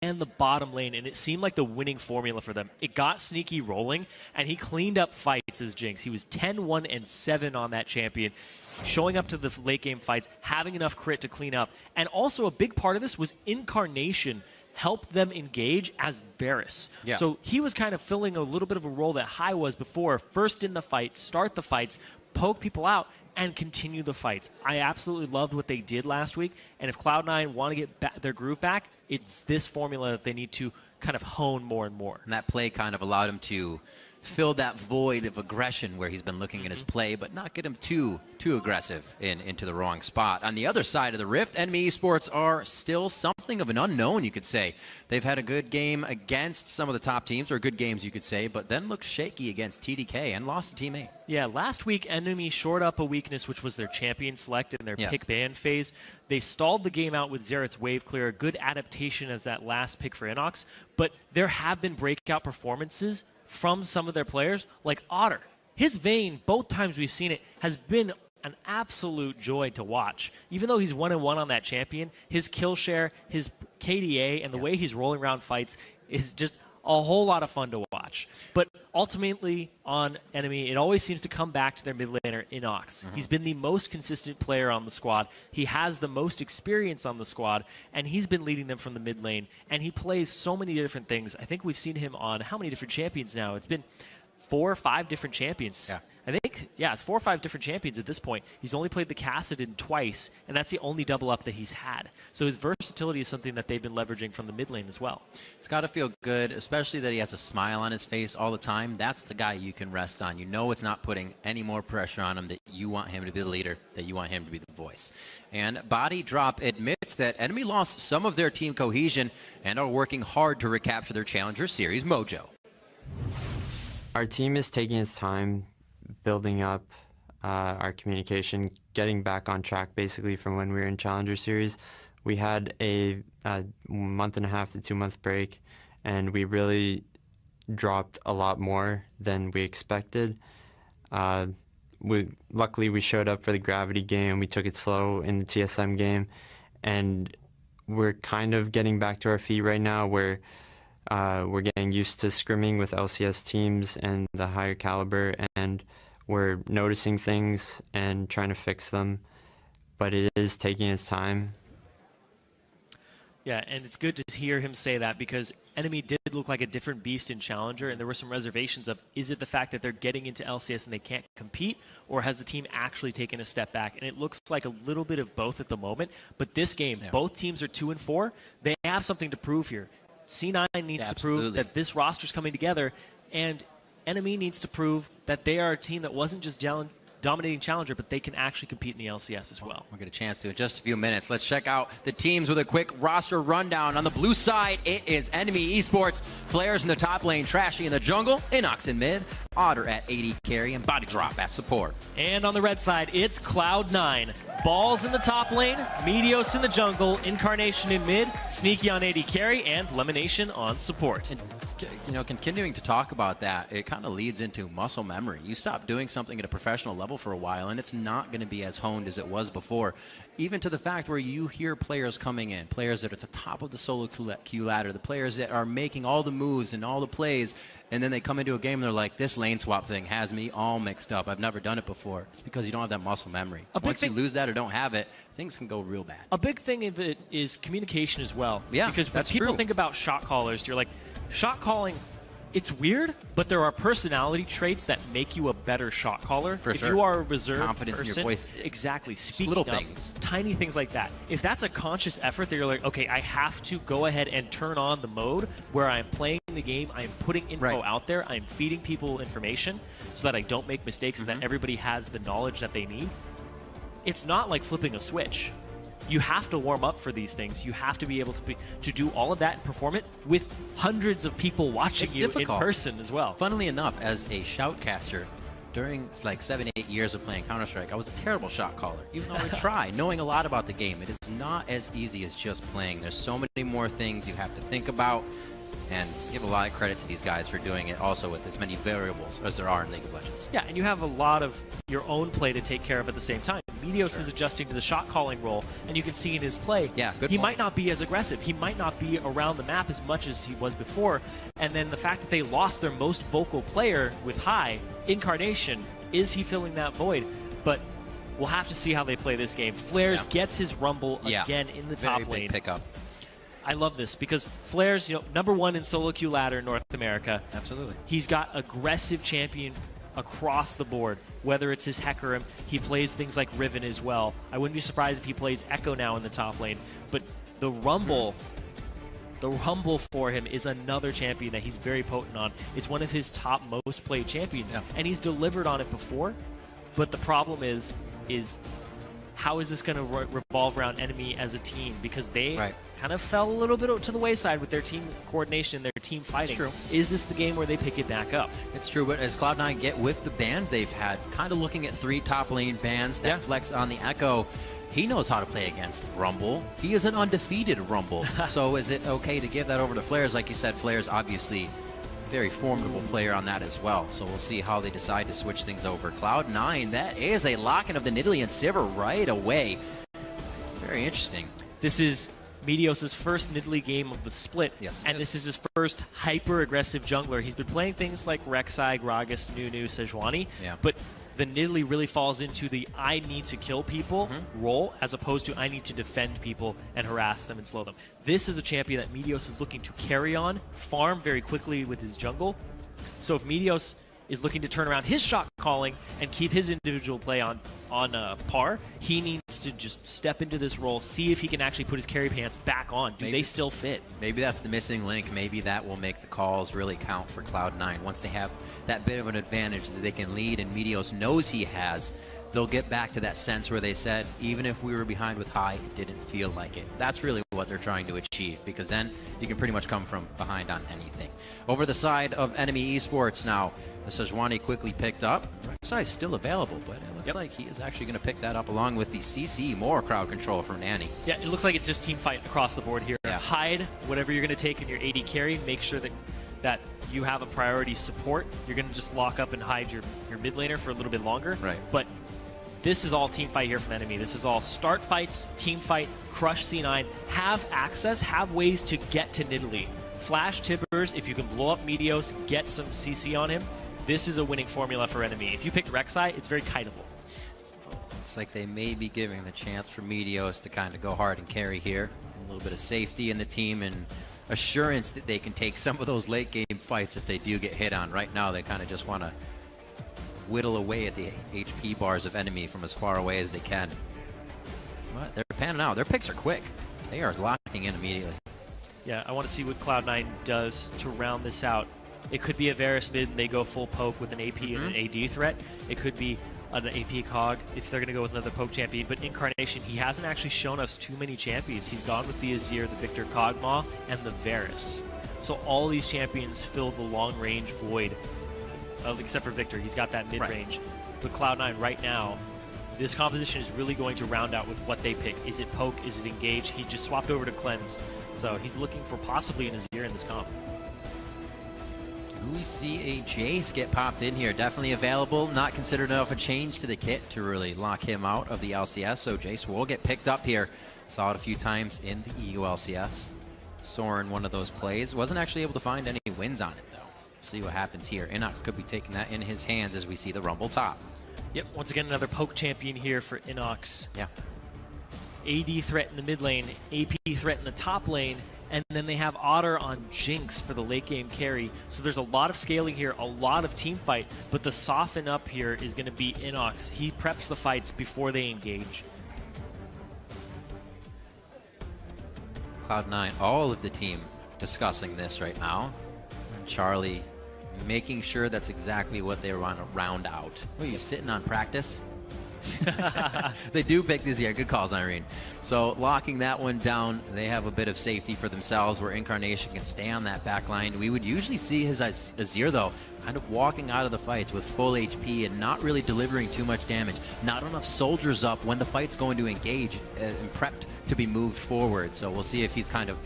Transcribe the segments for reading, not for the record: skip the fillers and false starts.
the bottom lane, and it seemed like the winning formula for them. It got Sneaky rolling, and he cleaned up fights as Jinx. He was 10-1-7 on that champion, showing up to the late game fights, having enough crit to clean up. And also a big part of this was Incarnation helped them engage as Varus. Yeah. So he was kind of filling a little bit of a role that High was before. First in the fight, start the fights, poke people out, and continue the fights. I absolutely loved what they did last week, and if Cloud9 want to get their groove back, it's this formula that they need to kind of hone more and more. And that play kind of allowed him to fill that void of aggression where he's been looking at his play, but not get him too aggressive into the wrong spot. On the other side of the rift, NME Esports are still something of an unknown, you could say. They've had a good game against some of the top teams, or good games, you could say, but then looked shaky against TDK and lost to Team A. Yeah, last week, NME shored up a weakness, which was their champion select in their pick ban phase. They stalled the game out with Xerath's wave clear, a good adaptation as that last pick for Inox, but there have been breakout performances from some of their players, like Otter. His Vayne, both times we've seen it, has been an absolute joy to watch. Even though he's 1-1 on that champion, his kill share, his KDA, and the way he's rolling around fights is just a whole lot of fun to watch. But ultimately, on NME, it always seems to come back to their mid laner, Inox. He's been the most consistent player on the squad. He has the most experience on the squad, and he's been leading them from the mid lane. And he plays so many different things. I think we've seen him on how many different champions now? It's been 4 or 5 different champions. Yeah. I think, yeah, it's 4 or 5 different champions at this point. He's only played the Kassadin twice, and that's the only double up that he's had. So his versatility is something that they've been leveraging from the mid lane as well. It's got to feel good, especially that he has a smile on his face all the time. That's the guy you can rest on. You know it's not putting any more pressure on him, that you want him to be the leader, that you want him to be the voice. And Body Drop admits that NME lost some of their team cohesion and are working hard to recapture their Challenger Series mojo. Our team is taking its time building up our communication, getting back on track basically from when we were in Challenger Series. We had a 1.5 to 2 month break, and we really dropped a lot more than we expected. Luckily, we showed up for the Gravity game. We took it slow in the TSM game, and we're kind of getting back to our feet right now. We're getting used to scrimming with LCS teams and the higher caliber, and we're noticing things and trying to fix them, but it is taking its time. Yeah, and it's good to hear him say that, because NME did look like a different beast in Challenger, and there were some reservations of, is it the fact that they're getting into LCS and they can't compete, or has the team actually taken a step back? And it looks like a little bit of both at the moment, but this game, both teams are 2-4. They have something to prove here. C9 needs to prove that this roster's coming together, and NME needs to prove that they are a team that wasn't just dominating Challenger, but they can actually compete in the LCS as well. We'll get a chance to in just a few minutes. Let's check out the teams with a quick roster rundown. On the blue side, it is NME Esports. Flares in the top lane, Trashy in the jungle, Inox in mid, Otter at AD carry, and Body Drop at support. And on the red side, it's Cloud9. Balls in the top lane, Meteos in the jungle, Incarnation in mid, Sneaky on AD carry, and Lemonation on support. And, you know, continuing to talk about that, it kind of leads into muscle memory. You stop doing something at a professional level for a while, and it's not going to be as honed as it was before. Even to the fact where you hear players coming in, players that are at the top of the solo queue ladder, the players that are making all the moves and all the plays, and then they come into a game and they're like, this lane swap thing has me all mixed up. I've never done it before. It's because you don't have that muscle memory. Once you lose that or don't have it, things can go real bad. A big thing of it is communication as well. Yeah, because when people think about shot callers, you're like, shot calling, it's weird, but there are personality traits that make you a better shot caller. If you are a reserved confidence person, in your voice. Exactly. Speaking little up, things. Tiny things like that. If that's a conscious effort that you're like, okay, I have to go ahead and turn on the mode where I'm playing the game, I'm putting info out there, I'm feeding people information so that I don't make mistakes and that everybody has the knowledge that they need. It's not like flipping a switch. You have to warm up for these things. You have to be able to do all of that and perform it with hundreds of people watching you in person as well. Funnily enough, as a shoutcaster, during like 7-8 years of playing Counter-Strike, I was a terrible shot caller, even though I try, knowing a lot about the game. It is not as easy as just playing. There's so many more things you have to think about, and give a lot of credit to these guys for doing it also with as many variables as there are in League of Legends. Yeah, and you have a lot of your own play to take care of at the same time. Meteos is adjusting to the shot calling role, and you can see in his play, yeah, good he point. might not be as aggressive. He might not be around the map as much as he was before. And then the fact that they lost their most vocal player with High, Incarnation, is he filling that void? But we'll have to see how they play this game. Flares gets his Rumble again in the top lane. Big pickup. I love this because Flares, #1 in solo queue ladder in North America. Absolutely. He's got aggressive champion across the board, whether it's his Hecarim. He plays things like Riven as well. I wouldn't be surprised if he plays Echo now in the top lane. But the Rumble for him is another champion that he's very potent on. It's one of his top most played champions, and he's delivered on it before. But the problem is how is this going to revolve around NME as a team? Because they kind of fell a little bit to the wayside with their team coordination, their team fighting. It's true. Is this the game where they pick it back up? It's true, but as Cloud9 get with the bans they've had, kind of looking at 3 top lane bans that flex on the Echo, he knows how to play against Rumble. He is an undefeated Rumble. So is it okay to give that over to Flares? Like you said, Flares obviously very formidable player on that as well. So we'll see how they decide to switch things over. Cloud9, that is a lock-in of the Nidalee and Sivir right away. Very interesting. This is Meteos' first Nidalee game of the split, and this is his first hyper-aggressive jungler. He's been playing things like Rek'Sai, Gragas, Nunu, Sejuani, but the Nidalee really falls into the I need to kill people role as opposed to I need to defend people and harass them and slow them. This is a champion that Meteos is looking to carry on, farm very quickly with his jungle. So if Meteos is looking to turn around his shot calling and keep his individual play on par, he needs to just step into this role, see if he can actually put his carry pants back on. Do they still fit? Maybe that's the missing link. Maybe that will make the calls really count for Cloud9. Once they have that bit of an advantage that they can lead, and Meteos knows he has, they'll get back to that sense where they said, even if we were behind with High, it didn't feel like it. That's really what they're trying to achieve, because then you can pretty much come from behind on anything. Over the side of NME Esports now, the Sejuani quickly picked up. Rek'Sai is still available, but it looks like he is actually going to pick that up along with the CC, more crowd control from Nanny. Yeah, it looks like it's just team fight across the board here. Hide whatever you're going to take in your AD carry. Make sure that you have a priority support. You're going to just lock up and hide your mid laner for a little bit longer. But this is all team fight here from NME. This is all start fights, team fight, crush C9, have access, have ways to get to Nidalee. Flash Tibbers, if you can blow up Meteos, get some CC on him. This is a winning formula for NME. If you picked Rek'Sai, it's very kiteable. Looks like they may be giving the chance for Meteos to kind of go hard and carry here. A little bit of safety in the team and assurance that they can take some of those late game fights if they do get hit on. Right now, they kind of just want to whittle away at the HP bars of NME from as far away as they can. But they're panning out. Their picks are quick. They are locking in immediately. Yeah, I want to see what Cloud9 does to round this out. It could be a Varus mid and they go full poke with an AP and an AD threat. It could be an AP Cog if they're going to go with another poke champion. But Incarnation, he hasn't actually shown us too many champions. He's gone with the Azir, the Victor Kog'Maw, and the Varus. So all these champions fill the long-range void, except for Victor. He's got that mid-range. But Cloud9 right now, this composition is really going to round out with what they pick. Is it poke? Is it engage? He just swapped over to cleanse. So he's looking for possibly an Azir in this comp. We see a Jace get popped in here. Definitely available. Not considered enough a change to the kit to really lock him out of the LCS. So Jace will get picked up here. Saw it a few times in the EU LCS. Soren, one of those plays. Wasn't actually able to find any wins on it, though. See what happens here. Inox could be taking that in his hands as we see the Rumble top. Yep, once again, another poke champion here for Inox. Yeah. AD threat in the mid lane, AP threat in the top lane, and then they have Otter on Jinx for the late game carry. So there's a lot of scaling here, a lot of team fight, but the soften up here is going to be Inox. He preps the fights before they engage. Cloud9, all of the team discussing this right now. Charlie making sure that's exactly what they want to round out. What, are you sitting on practice? They do pick this year. Good calls, Irene. So locking that one down, they have a bit of safety for themselves where Incarnation can stay on that back line. We would usually see his Azir, though, kind of walking out of the fights with full HP and not really delivering too much damage. Not enough soldiers up when the fight's going to engage and prepped to be moved forward. So we'll see if he's kind of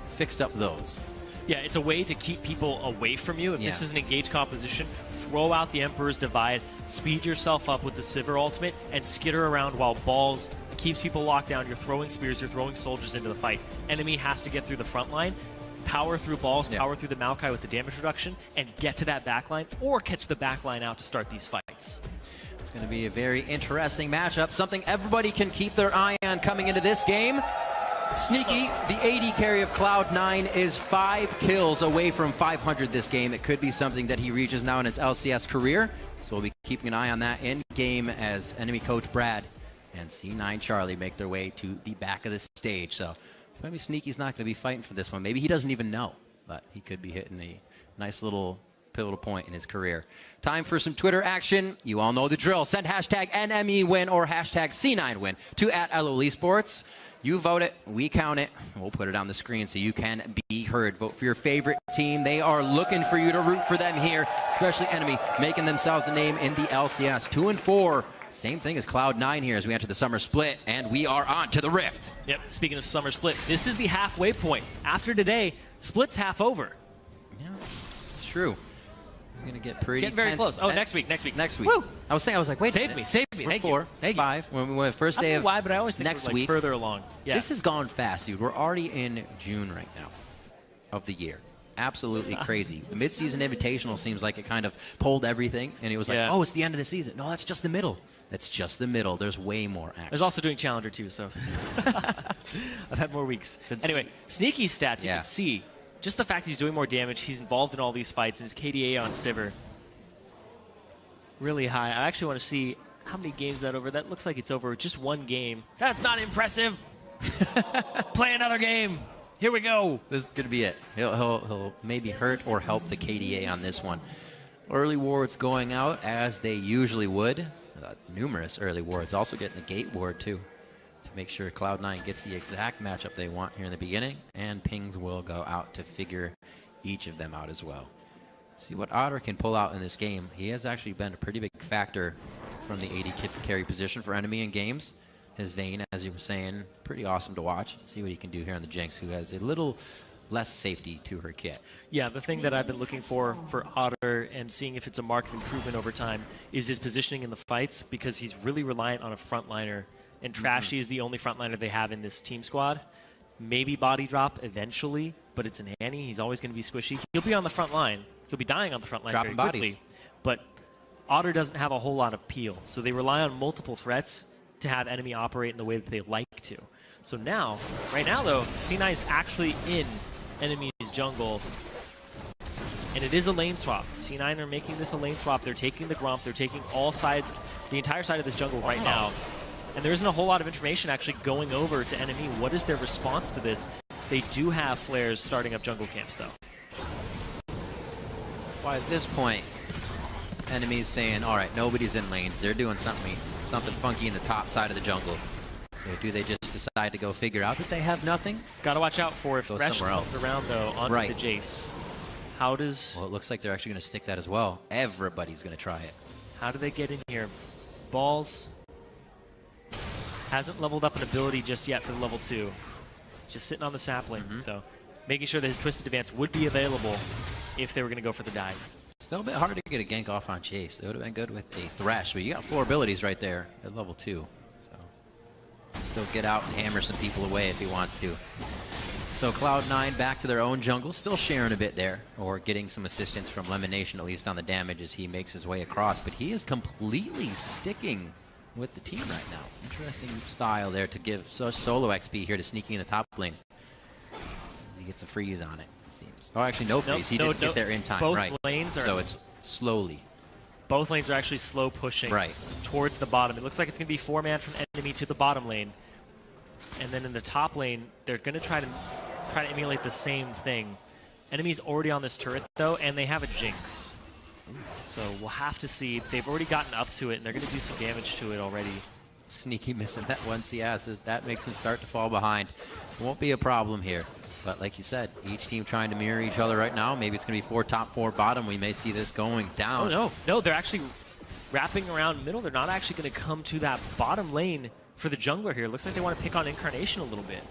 fixed up those. Yeah, it's a way to keep people away from you. If this is an engaged composition, throw out the Emperor's Divide, speed yourself up with the Sivir ultimate, and skitter around while Balls keeps people locked down. You're throwing spears, you're throwing soldiers into the fight. Enemy has to get through the front line, power through Balls, power through the Maokai with the damage reduction, and get to that back line, or catch the back line out to start these fights. It's going to be a very interesting matchup, something everybody can keep their eye on coming into this game. Sneaky, the AD carry of Cloud9, is 5 kills away from 500 this game. It could be something that he reaches now in his LCS career, so we'll be keeping an eye on that in game as enemy coach Brad and C9 Charlie make their way to the back of the stage. So maybe Sneaky's not going to be fighting for this one. Maybe he doesn't even know, but he could be hitting a nice little pivotal point in his career. Time for some Twitter action. You all know the drill. Send hashtag NME win or hashtag C9 win to @LOL Esports. You vote it, we count it, and we'll put it on the screen so you can be heard. Vote for your favorite team. They are looking for you to root for them here, especially Enemy, making themselves a name in the LCS. 2-4. Same thing as Cloud9 here as we enter the summer split, and we are on to the Rift. Yep, speaking of summer split, this is the halfway point. After today, split's half over. Yeah, it's true. It's going to get pretty getting very tense. close. Oh, next week. Woo. I was like, wait a minute. Save me. Thank you. 5. When we went first day of why, but I always think next we're, like, week. further along. Yeah. This has gone fast, dude. We're already in June right now of the year. Absolutely crazy. The mid-season invitational seems like it kind of pulled everything, and it was like, oh, it's the end of the season. No, that's just the middle. That's just the middle. There's way more action. There's also doing Challenger too, so I've had more weeks. Anyway, Sneaky's stats, you can see just the fact he's doing more damage. He's involved in all these fights, and his KDA on Sivir really high. I actually want to see how many games that over. That looks like it's over just one game. That's not impressive. Play another game. Here we go. This is going to be it. He'll maybe hurt or help the KDA on this one. Early wards going out as they usually would. Numerous early wards. Also getting the gate ward too to make sure Cloud9 gets the exact matchup they want here in the beginning. And pings will go out to figure each of them out as well. See what Otter can pull out in this game. He has actually been a pretty big factor from the AD carry position for Enemy in games. His Vayne, as you were saying, pretty awesome to watch. See what he can do here on the Jinx, who has a little less safety to her kit. Yeah, the thing that I've been looking for Otter and seeing if it's a marked improvement over time is his positioning in the fights, because he's really reliant on a frontliner, and Trashy is the only frontliner they have in this team squad. Maybe body drop eventually, but it's an Annie. He's always going to be squishy. He'll be on the front line. He'll be dying on the front line very quickly. But Otter doesn't have a whole lot of peel, so they rely on multiple threats to have Enemy operate in the way that they like to. So now, right now though, C9 is actually in Enemy's jungle, and it is a lane swap. C9 are making this a lane swap. They're taking the Grump, they're taking the entire side of this jungle right now. And there isn't a whole lot of information actually going over to Enemy. What is their response to this? They do have flares starting up jungle camps though. By this point, Enemy's saying, all right, nobody's in lanes. They're doing something funky in the top side of the jungle. So do they just decide to go figure out that they have nothing? Gotta watch out for if Thresh comes around though onto the Jace. How does... Well, it looks like they're actually going to stick that as well. Everybody's going to try it. How do they get in here? Balls hasn't leveled up an ability just yet for the level 2. Just sitting on the sapling. So making sure that his Twisted Advance would be available if they were going to go for the dive. Still a bit hard to get a gank off on Chase. It would have been good with a Thresh, but you got 4 abilities right there at level 2. So still get out and hammer some people away if he wants to. So Cloud9 back to their own jungle, still sharing a bit there, or getting some assistance from Lemonation, at least on the damage as he makes his way across. But he is completely sticking with the team right now. Interesting style there to give solo XP here to Sneaky in the top lane. He gets a freeze on it, it seems. Oh, actually, no freeze. He didn't get there in time. Both lanes are... So it's slowly. Both lanes are actually slow pushing towards the bottom. It looks like it's going to be 4-man from Enemy to the bottom lane. And then in the top lane, they're going to try to emulate the same thing. Enemy's already on this turret, though, and they have a Jinx. So we'll have to see. They've already gotten up to it, and they're going to do some damage to it already. Sneaky missing that one CS. That makes him start to fall behind. Won't be a problem here. But like you said, each team trying to mirror each other right now. Maybe it's going to be 4 top, 4 bottom. We may see this going down. Oh, no, they're actually wrapping around middle. They're not actually going to come to that bottom lane for the jungler here. Looks like they want to pick on Incarnation a little bit.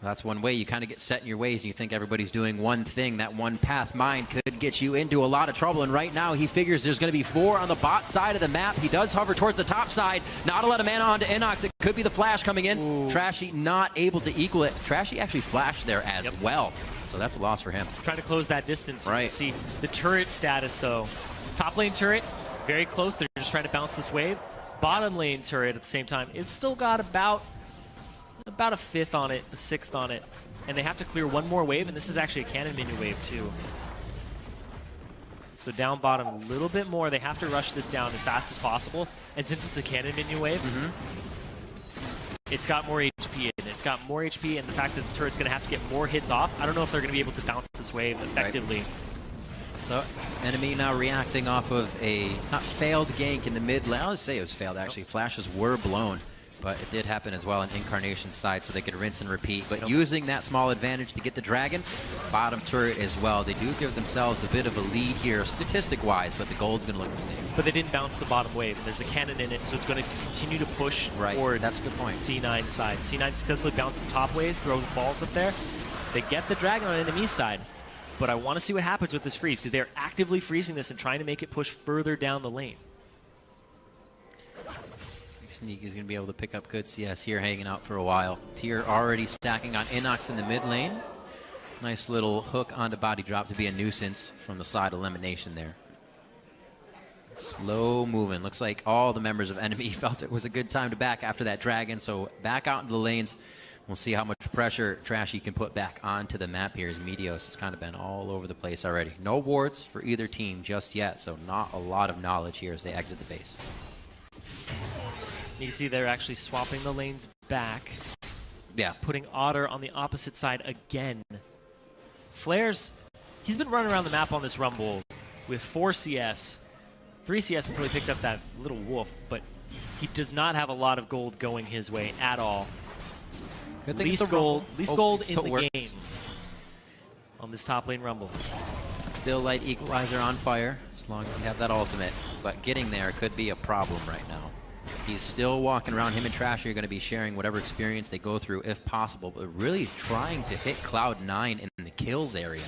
That's one way. You kind of get set in your ways and you think everybody's doing one thing. That one path mine could get you into a lot of trouble. And right now he figures there's going to be 4 on the bot side of the map. He does hover towards the top side. Not a lot of mana onto Inox. It could be the flash coming in. Ooh. Trashy not able to equal it. Trashy actually flashed there as well. So that's a loss for him. Trying to close that distance. Right. You can see the turret status though. Top lane turret, very close. They're just trying to bounce this wave. Bottom lane turret at the same time. It's still got about a 5th on it, a 6th on it. And they have to clear one more wave, and this is actually a cannon minion wave too. So down bottom a little bit more. They have to rush this down as fast as possible. And since it's a cannon minion wave, it's got more HP in it. It's got more HP, and the fact that the turret's going to have to get more hits off, I don't know if they're going to be able to bounce this wave effectively. Right. So NME now reacting off of a not failed gank in the mid lane. I'll just say it was failed actually. Flashes were blown. But it did happen as well on Incarnation's side, so they could rinse and repeat. But using that small advantage to get the Dragon, bottom turret as well. They do give themselves a bit of a lead here, statistic-wise, but the gold's going to look the same. But they didn't bounce the bottom wave. There's a cannon in it, so it's going to continue to push forward. That's a good point. C9 side. C9 successfully bounced the top wave, throws balls up there. They get the Dragon on NME's side. But I want to see what happens with this freeze, because they're actively freezing this and trying to make it push further down the lane. Sneak is going to be able to pick up good CS here, hanging out for a while. Tier already stacking on Inox in the mid lane. Nice little hook onto body drop to be a nuisance from the side elimination there. Slow moving. Looks like all the members of NME felt it was a good time to back after that Dragon. So back out into the lanes. We'll see how much pressure Trashy can put back onto the map here as Meteos has kind of been all over the place already. No wards for either team just yet, so not a lot of knowledge here as they exit the base. You see they're actually swapping the lanes back. Yeah. Putting Otter on the opposite side again. Flares, he's been running around the map on this Rumble with 4 CS. 3 CS until he picked up that little wolf, but he does not have a lot of gold going his way at all. Least gold in the game on this top lane Rumble. Still light equalizer on fire, as long as you have that ultimate. But getting there could be a problem right now. He's still walking around. Him and Trashy are going to be sharing whatever experience they go through if possible, but really trying to hit Cloud9 in the kills area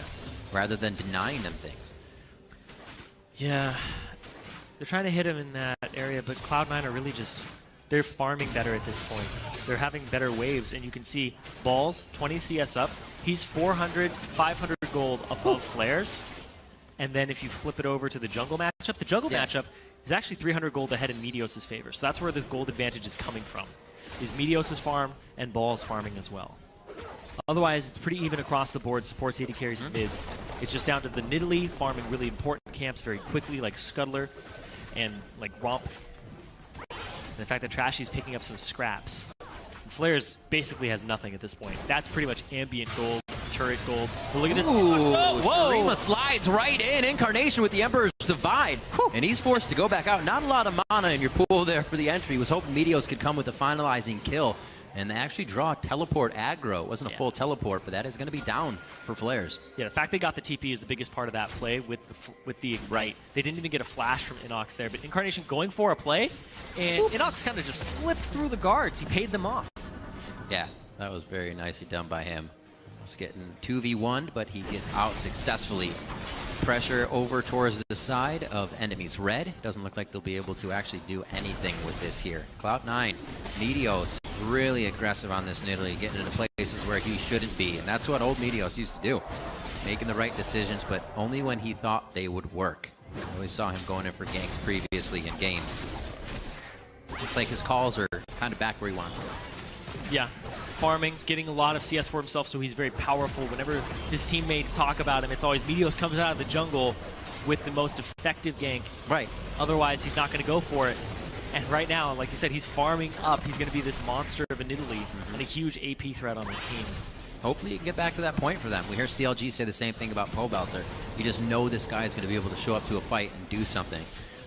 rather than denying them things. Yeah, they're trying to hit him in that area, but Cloud9 are really just, they're farming better at this point. They're having better waves, and you can see Balls, 20 CS up. He's 400, 500 gold above Flares. And then if you flip it over to the jungle matchup, matchup is actually 300 gold ahead in Meteos' favor. So that's where this gold advantage is coming from, is Meteos' farm and Balls farming as well. Otherwise, it's pretty even across the board, supports 80 carries and mids. It's just down to the Nidalee farming really important camps very quickly, like Scuttler and like Romp. And the fact that Trashy's picking up some scraps. And Flares basically has nothing at this point. That's pretty much ambient gold, turret gold. But look at this. Whoa! Starima slides right in. Incarnation with the Emperor's Divide. And he's forced to go back out. Not a lot of mana in your pool there for the entry. Was hoping Meteos could come with a finalizing kill. And they actually draw a teleport aggro. It wasn't a full teleport, but that is going to be down for Flares. Yeah, the fact they got the TP is the biggest part of that play with the Ignite. They didn't even get a flash from Inox there, but Incarnation going for a play, and Inox kind of just slipped through the guards. He paid them off. Yeah, that was very nicely done by him. He's getting 2v1'd, but he gets out successfully. Pressure over towards the side of enemies red. Doesn't look like they'll be able to actually do anything with this here. Cloud9, Meteos, really aggressive on this Nidalee, getting into places where he shouldn't be. And that's what old Meteos used to do. Making the right decisions, but only when he thought they would work. I always saw him going in for ganks previously in games. Looks like his calls are kind of back where he wants them. Yeah, farming, getting a lot of CS for himself, so he's very powerful. Whenever his teammates talk about him, it's always Meteos comes out of the jungle with the most effective gank. Right. Otherwise, he's not going to go for it. And right now, like you said, he's farming up. He's going to be this monster of a Nidalee and a huge AP threat on this team. Hopefully you can get back to that point for them. We hear CLG say the same thing about Pobelter. You just know this guy is going to be able to show up to a fight and do something.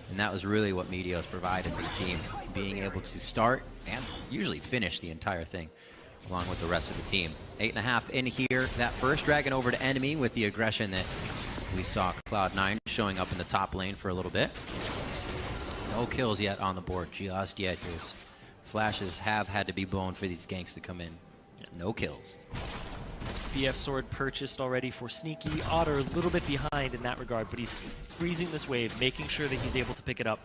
And that was really what Meteos provided for the team. Being able to start and usually finish the entire thing along with the rest of the team. 8.5 in here. That first Dragon over to NME with the aggression that we saw Cloud9 showing up in the top lane for a little bit. No kills yet on the board, just yet. His flashes have had to be blown for these ganks to come in. No kills. BF sword purchased already for Sneaky. Otter a little bit behind in that regard, but he's freezing this wave, making sure that he's able to pick it up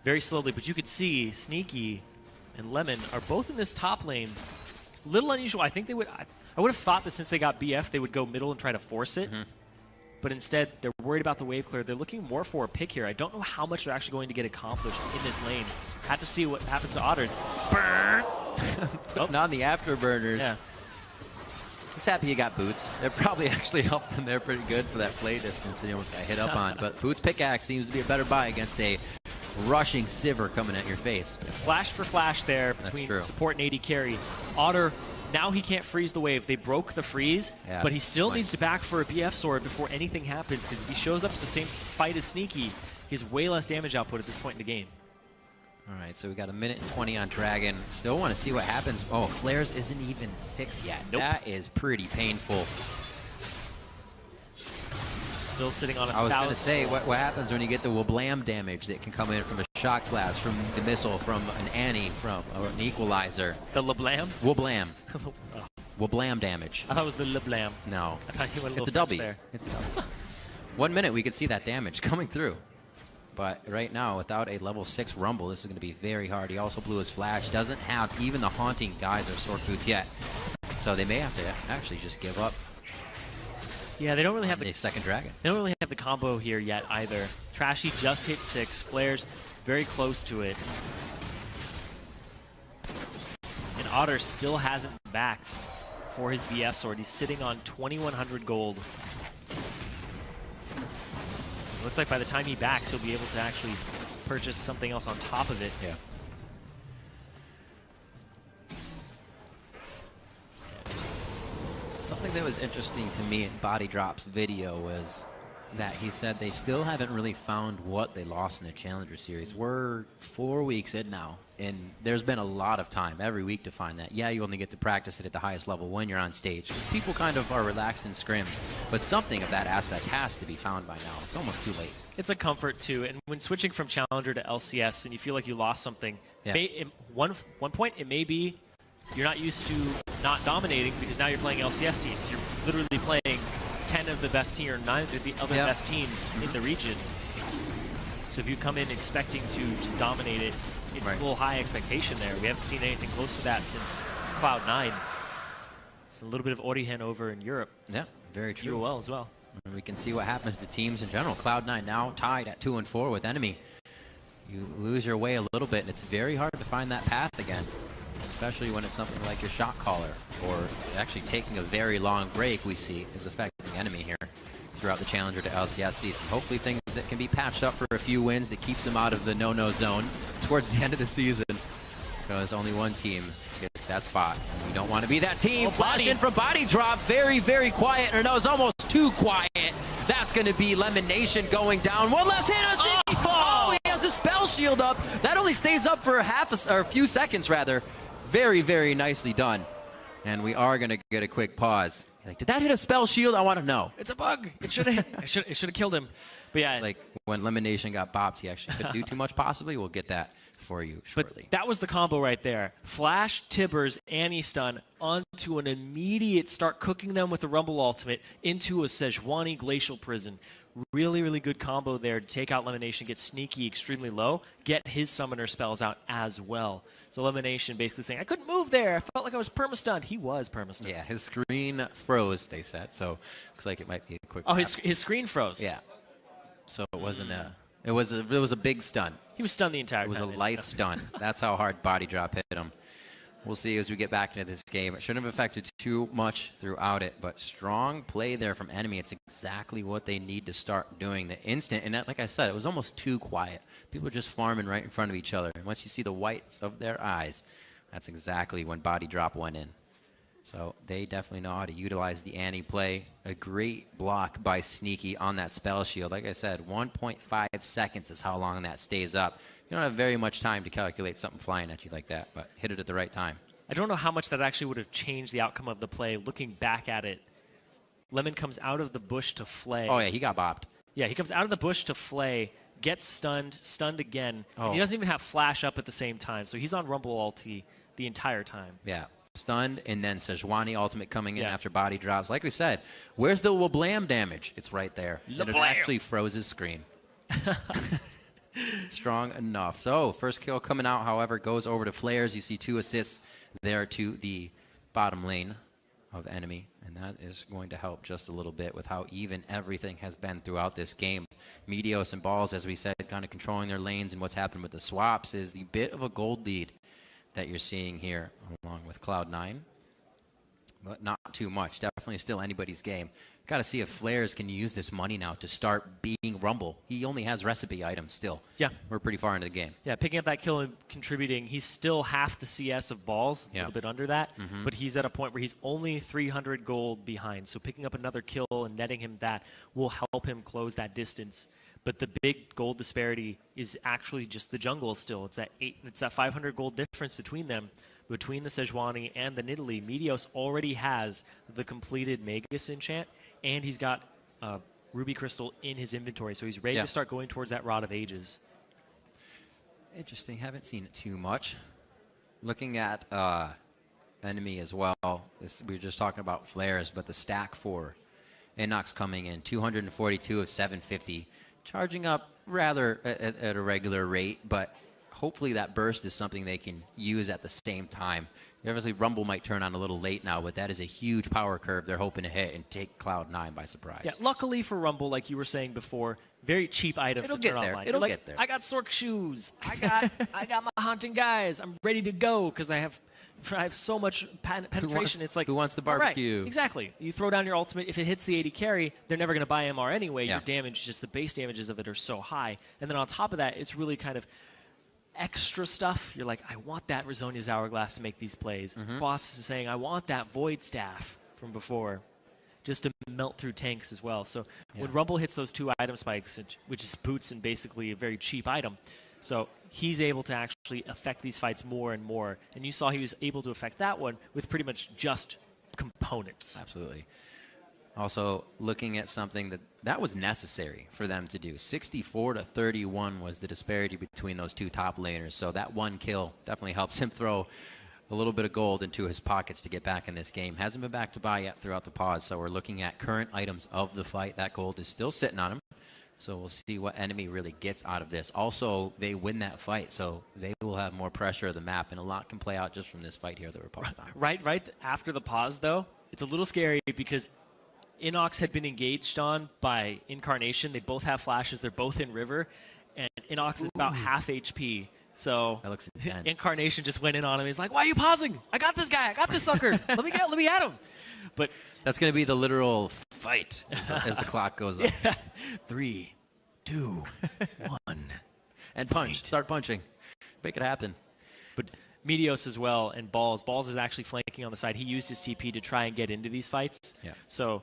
very slowly. But you could see Sneaky and Lemon are both in this top lane. A little unusual. I think they would. I would have thought that since they got BF, they would go middle and try to force it. But instead, they're worried about the wave clear. They're looking more for a pick here. I don't know how much they're actually going to get accomplished in this lane. Have to see what happens to Otter. Burn! Putting on the afterburners. Yeah. He's happy he got Boots. That probably actually helped him there pretty good for that play distance that he almost got hit up on. But Boots' pickaxe seems to be a better buy against a rushing Sivir coming at your face. Flash for flash there between support and AD carry. Otter, now he can't freeze the wave. They broke the freeze, but he still needs to back for a BF sword before anything happens, because if he shows up to the same fight as Sneaky, he has way less damage output at this point in the game. All right, so we got 1:20 on Dragon. Still want to see what happens. Oh, Flares isn't even 6 yet. Nope. That is pretty painful. Still sitting on 1,000. I was going to say, what happens when you get the Wablam damage that can come in from a shock blast, from the missile, from an Annie, from an equalizer? The LeBlam? Wablam. Wablam damage. I thought it was the LeBlam. No. I thought you went a It's a little W. there. It's a W. 1 minute, we could see that damage coming through. But right now, without a level 6 Rumble, this is going to be very hard. He also blew his flash. Doesn't have even the Haunting Geyser Sword Boots yet. So they may have to actually just give up. Yeah, they don't really have the second Dragon. They don't really have the combo here yet either. Trashy just hit 6. Flares very close to it. And Otter still hasn't backed for his BF sword. He's sitting on 2,100 gold. Looks like by the time he backs, he'll be able to actually purchase something else on top of it. Yeah. Something that was interesting to me in Body Drop's video was that he said they still haven't really found what they lost in the Challenger Series. We're 4 weeks in now, and there's been a lot of time every week to find that. Yeah, you only get to practice it at the highest level when you're on stage. People kind of are relaxed in scrims, but something of that aspect has to be found by now. It's almost too late. It's a comfort, too, and when switching from Challenger to LCS and you feel like you lost something, one point it may be you're not used to not dominating because now you're playing LCS teams. You're literally playing 10 of the best team or 9 of the other best teams in the region. So if you come in expecting to just dominate it, it's a little high expectation there. We haven't seen anything close to that since Cloud9. A little bit of Origen over in Europe. Yeah, very true. Well as well. And we can see what happens to teams in general. Cloud9 now tied at 2-4 with NME. You lose your way a little bit, and it's very hard to find that path again, especially when it's something like your shot caller, or actually taking a very long break we see is affecting NME here throughout the Challenger to LCS season. Hopefully things that can be patched up for a few wins that keeps them out of the no-no zone towards the end of the season, because only one team gets that spot. And we don't want to be that team. Flash in from Body Drop, very, very quiet, or no, it's almost too quiet. That's going to be Lemon Nation going down. One less hit on Sneaky. Oh, he has the spell shield up. That only stays up for a few seconds, rather. Very, very nicely done. And we are going to get a quick pause. Like, did that hit a spell shield? I want to know. It's a bug. It should have it should have killed him. But yeah, like when Lemon Nation got bopped, he actually could do too much possibly. We'll get that for you shortly. But that was the combo right there. Flash, Tibbers, Annie stun onto an immediate start cooking them with the Rumble ultimate into a Sejuani Glacial Prison. Really, really good combo there to take out Lemonation, get Sneaky extremely low, get his summoner spells out as well. So Lemonation basically saying, I couldn't move there. I felt like I was permastunned. He was permastunned. Yeah, his screen froze, they said. So looks like it might be a quick. Oh, his screen froze. Yeah. So it wasn't a. It was a big stun. He was stunned the entire time. It was a light stun. That's how hard Body Drop hit him. We'll see as we get back into this game. It shouldn't have affected too much throughout it, but strong play there from NME. It's exactly what they need to start doing the instant. And that, like I said, it was almost too quiet. People are just farming right in front of each other. And once you see the whites of their eyes, that's exactly when Body Drop went in. So they definitely know how to utilize the Annie play. A great block by Sneaky on that spell shield. Like I said, 1.5 seconds is how long that stays up. You don't have very much time to calculate something flying at you like that, but hit it at the right time. I don't know how much that actually would have changed the outcome of the play. Looking back at it, Lemon comes out of the bush to flay. Oh, yeah, he got bopped. Yeah, he comes out of the bush to flay, gets stunned again. Oh. And he doesn't even have flash up at the same time, so he's on Rumble ulti the entire time. Yeah. stunned, and then Sejuani ultimate coming in after body drops. Like we said, where's the Wablam damage? It's right there. And it actually froze his screen. Strong enough. So first kill coming out, however, goes over to Flares. You see 2 assists there to the bottom lane of Enemy, and that is going to help just a little bit with how even everything has been throughout this game. Meteos and Balls, as we said, kind of controlling their lanes, and what's happened with the swaps is the bit of a gold lead that you're seeing here along with Cloud9, but not too much. Definitely still anybody's game. Got to see if Flares can use this money now to start being Rumble. He only has recipe items still. Yeah. We're pretty far into the game. Yeah, picking up that kill and contributing. He's still half the CS of Balls, a little bit under that, but he's at a point where he's only 300 gold behind. So picking up another kill and netting him that will help him close that distance. But the big gold disparity is actually just the jungle still. It's that 500 gold difference between them. Between the Sejuani and the Nidalee, Meteos already has the completed Magus enchant, and he's got Ruby Crystal in his inventory, so he's ready to start going towards that Rod of Ages. Interesting. Haven't seen it too much. Looking at Enemy as well, we were just talking about Flares, but the stack for Inox coming in, 242 of 750, charging up rather at a regular rate, but hopefully that burst is something they can use at the same time. Obviously, Rumble might turn on a little late now, but that is a huge power curve they're hoping to hit and take Cloud9 by surprise. Yeah, luckily for Rumble, like you were saying before, very cheap items to turn online. It'll get there. I got Sork shoes. I got my hunting guys. I'm ready to go because I have so much penetration. It's like, who wants the barbecue? Right, exactly. You throw down your ultimate. If it hits the 80 carry, they're never going to buy MR anyway. Your damage, just the base damages of it are so high. And then on top of that, it's really kind of extra stuff. You're like, I want that Rezonia's Hourglass to make these plays. Boss is saying, I want that Void Staff from before, just to melt through tanks as well. So when Rumble hits those 2 item spikes, which is boots and basically a very cheap item, so he's able to actually affect these fights more and more. And you saw he was able to affect that one with pretty much just components. Absolutely. Also, looking at something that was necessary for them to do. 64 to 31 was the disparity between those 2 top laners. So that 1 kill definitely helps him throw a little bit of gold into his pockets to get back in this game. Hasn't been back to buy yet throughout the pause. So we're looking at current items of the fight. That gold is still sitting on him. So we'll see what Enemy really gets out of this. Also, they win that fight, so they will have more pressure of the map, and a lot can play out just from this fight here that we're paused on. Right after the pause, though, it's a little scary because Inox had been engaged on by Incarnation. They both have flashes. They're both in River, and Inox is about half HP. So that looks intense. Incarnation just went in on him. He's like, "Why are you pausing? I got this guy. I got this sucker. let me at him." But that's going to be the literal fight as the clock goes up. 3, 2, 1, and punch. Start punching. Make it happen. But Meteos as well, and Balls. Balls is actually flanking on the side. He used his TP to try and get into these fights. Yeah. So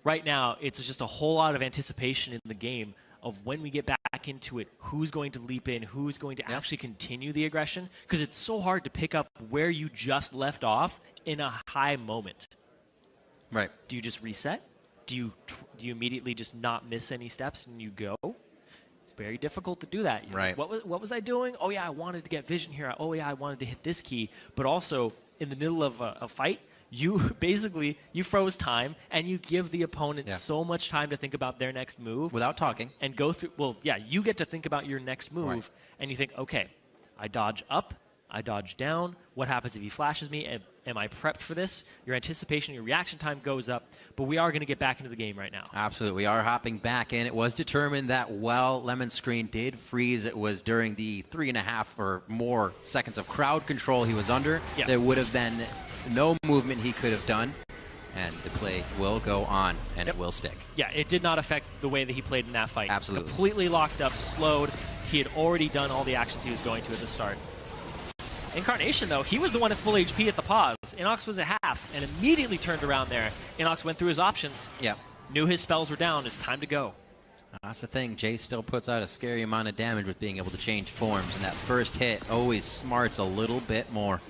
right now, it's just a whole lot of anticipation in the game of when we get back into it, who's going to leap in, who's going to actually continue the aggression. Because it's so hard to pick up where you just left off in a high moment. Right. Do you just reset? Do you immediately just not miss any steps and you go? It's very difficult to do that. Right. What was I doing? Oh, yeah, I wanted to get vision here. Oh, yeah, I wanted to hit this key. But also, in the middle of a fight, you froze time, and you give the opponent so much time to think about their next move. Without talking. And go through, you get to think about your next move, and you think, okay, I dodge up, I dodge down. What happens if he flashes me? Am I prepped for this? Your anticipation, your reaction time goes up, but we are going to get back into the game right now. Absolutely. We are hopping back in. It was determined that while Lemon's screen did freeze, it was during the 3.5 or more seconds of crowd control he was under. Yeah. There would have been no movement he could have done, and the play will go on, and it will stick. Yeah, it did not affect the way that he played in that fight. Absolutely. Completely locked up, slowed. He had already done all the actions he was going to at the start. Incarnation, though, he was the one at full HP at the pause. Inox was at half and immediately turned around there. Inox went through his options. Yeah. Knew his spells were down. It's time to go. That's the thing. Jay still puts out a scary amount of damage with being able to change forms, and that first hit always smarts a little bit more.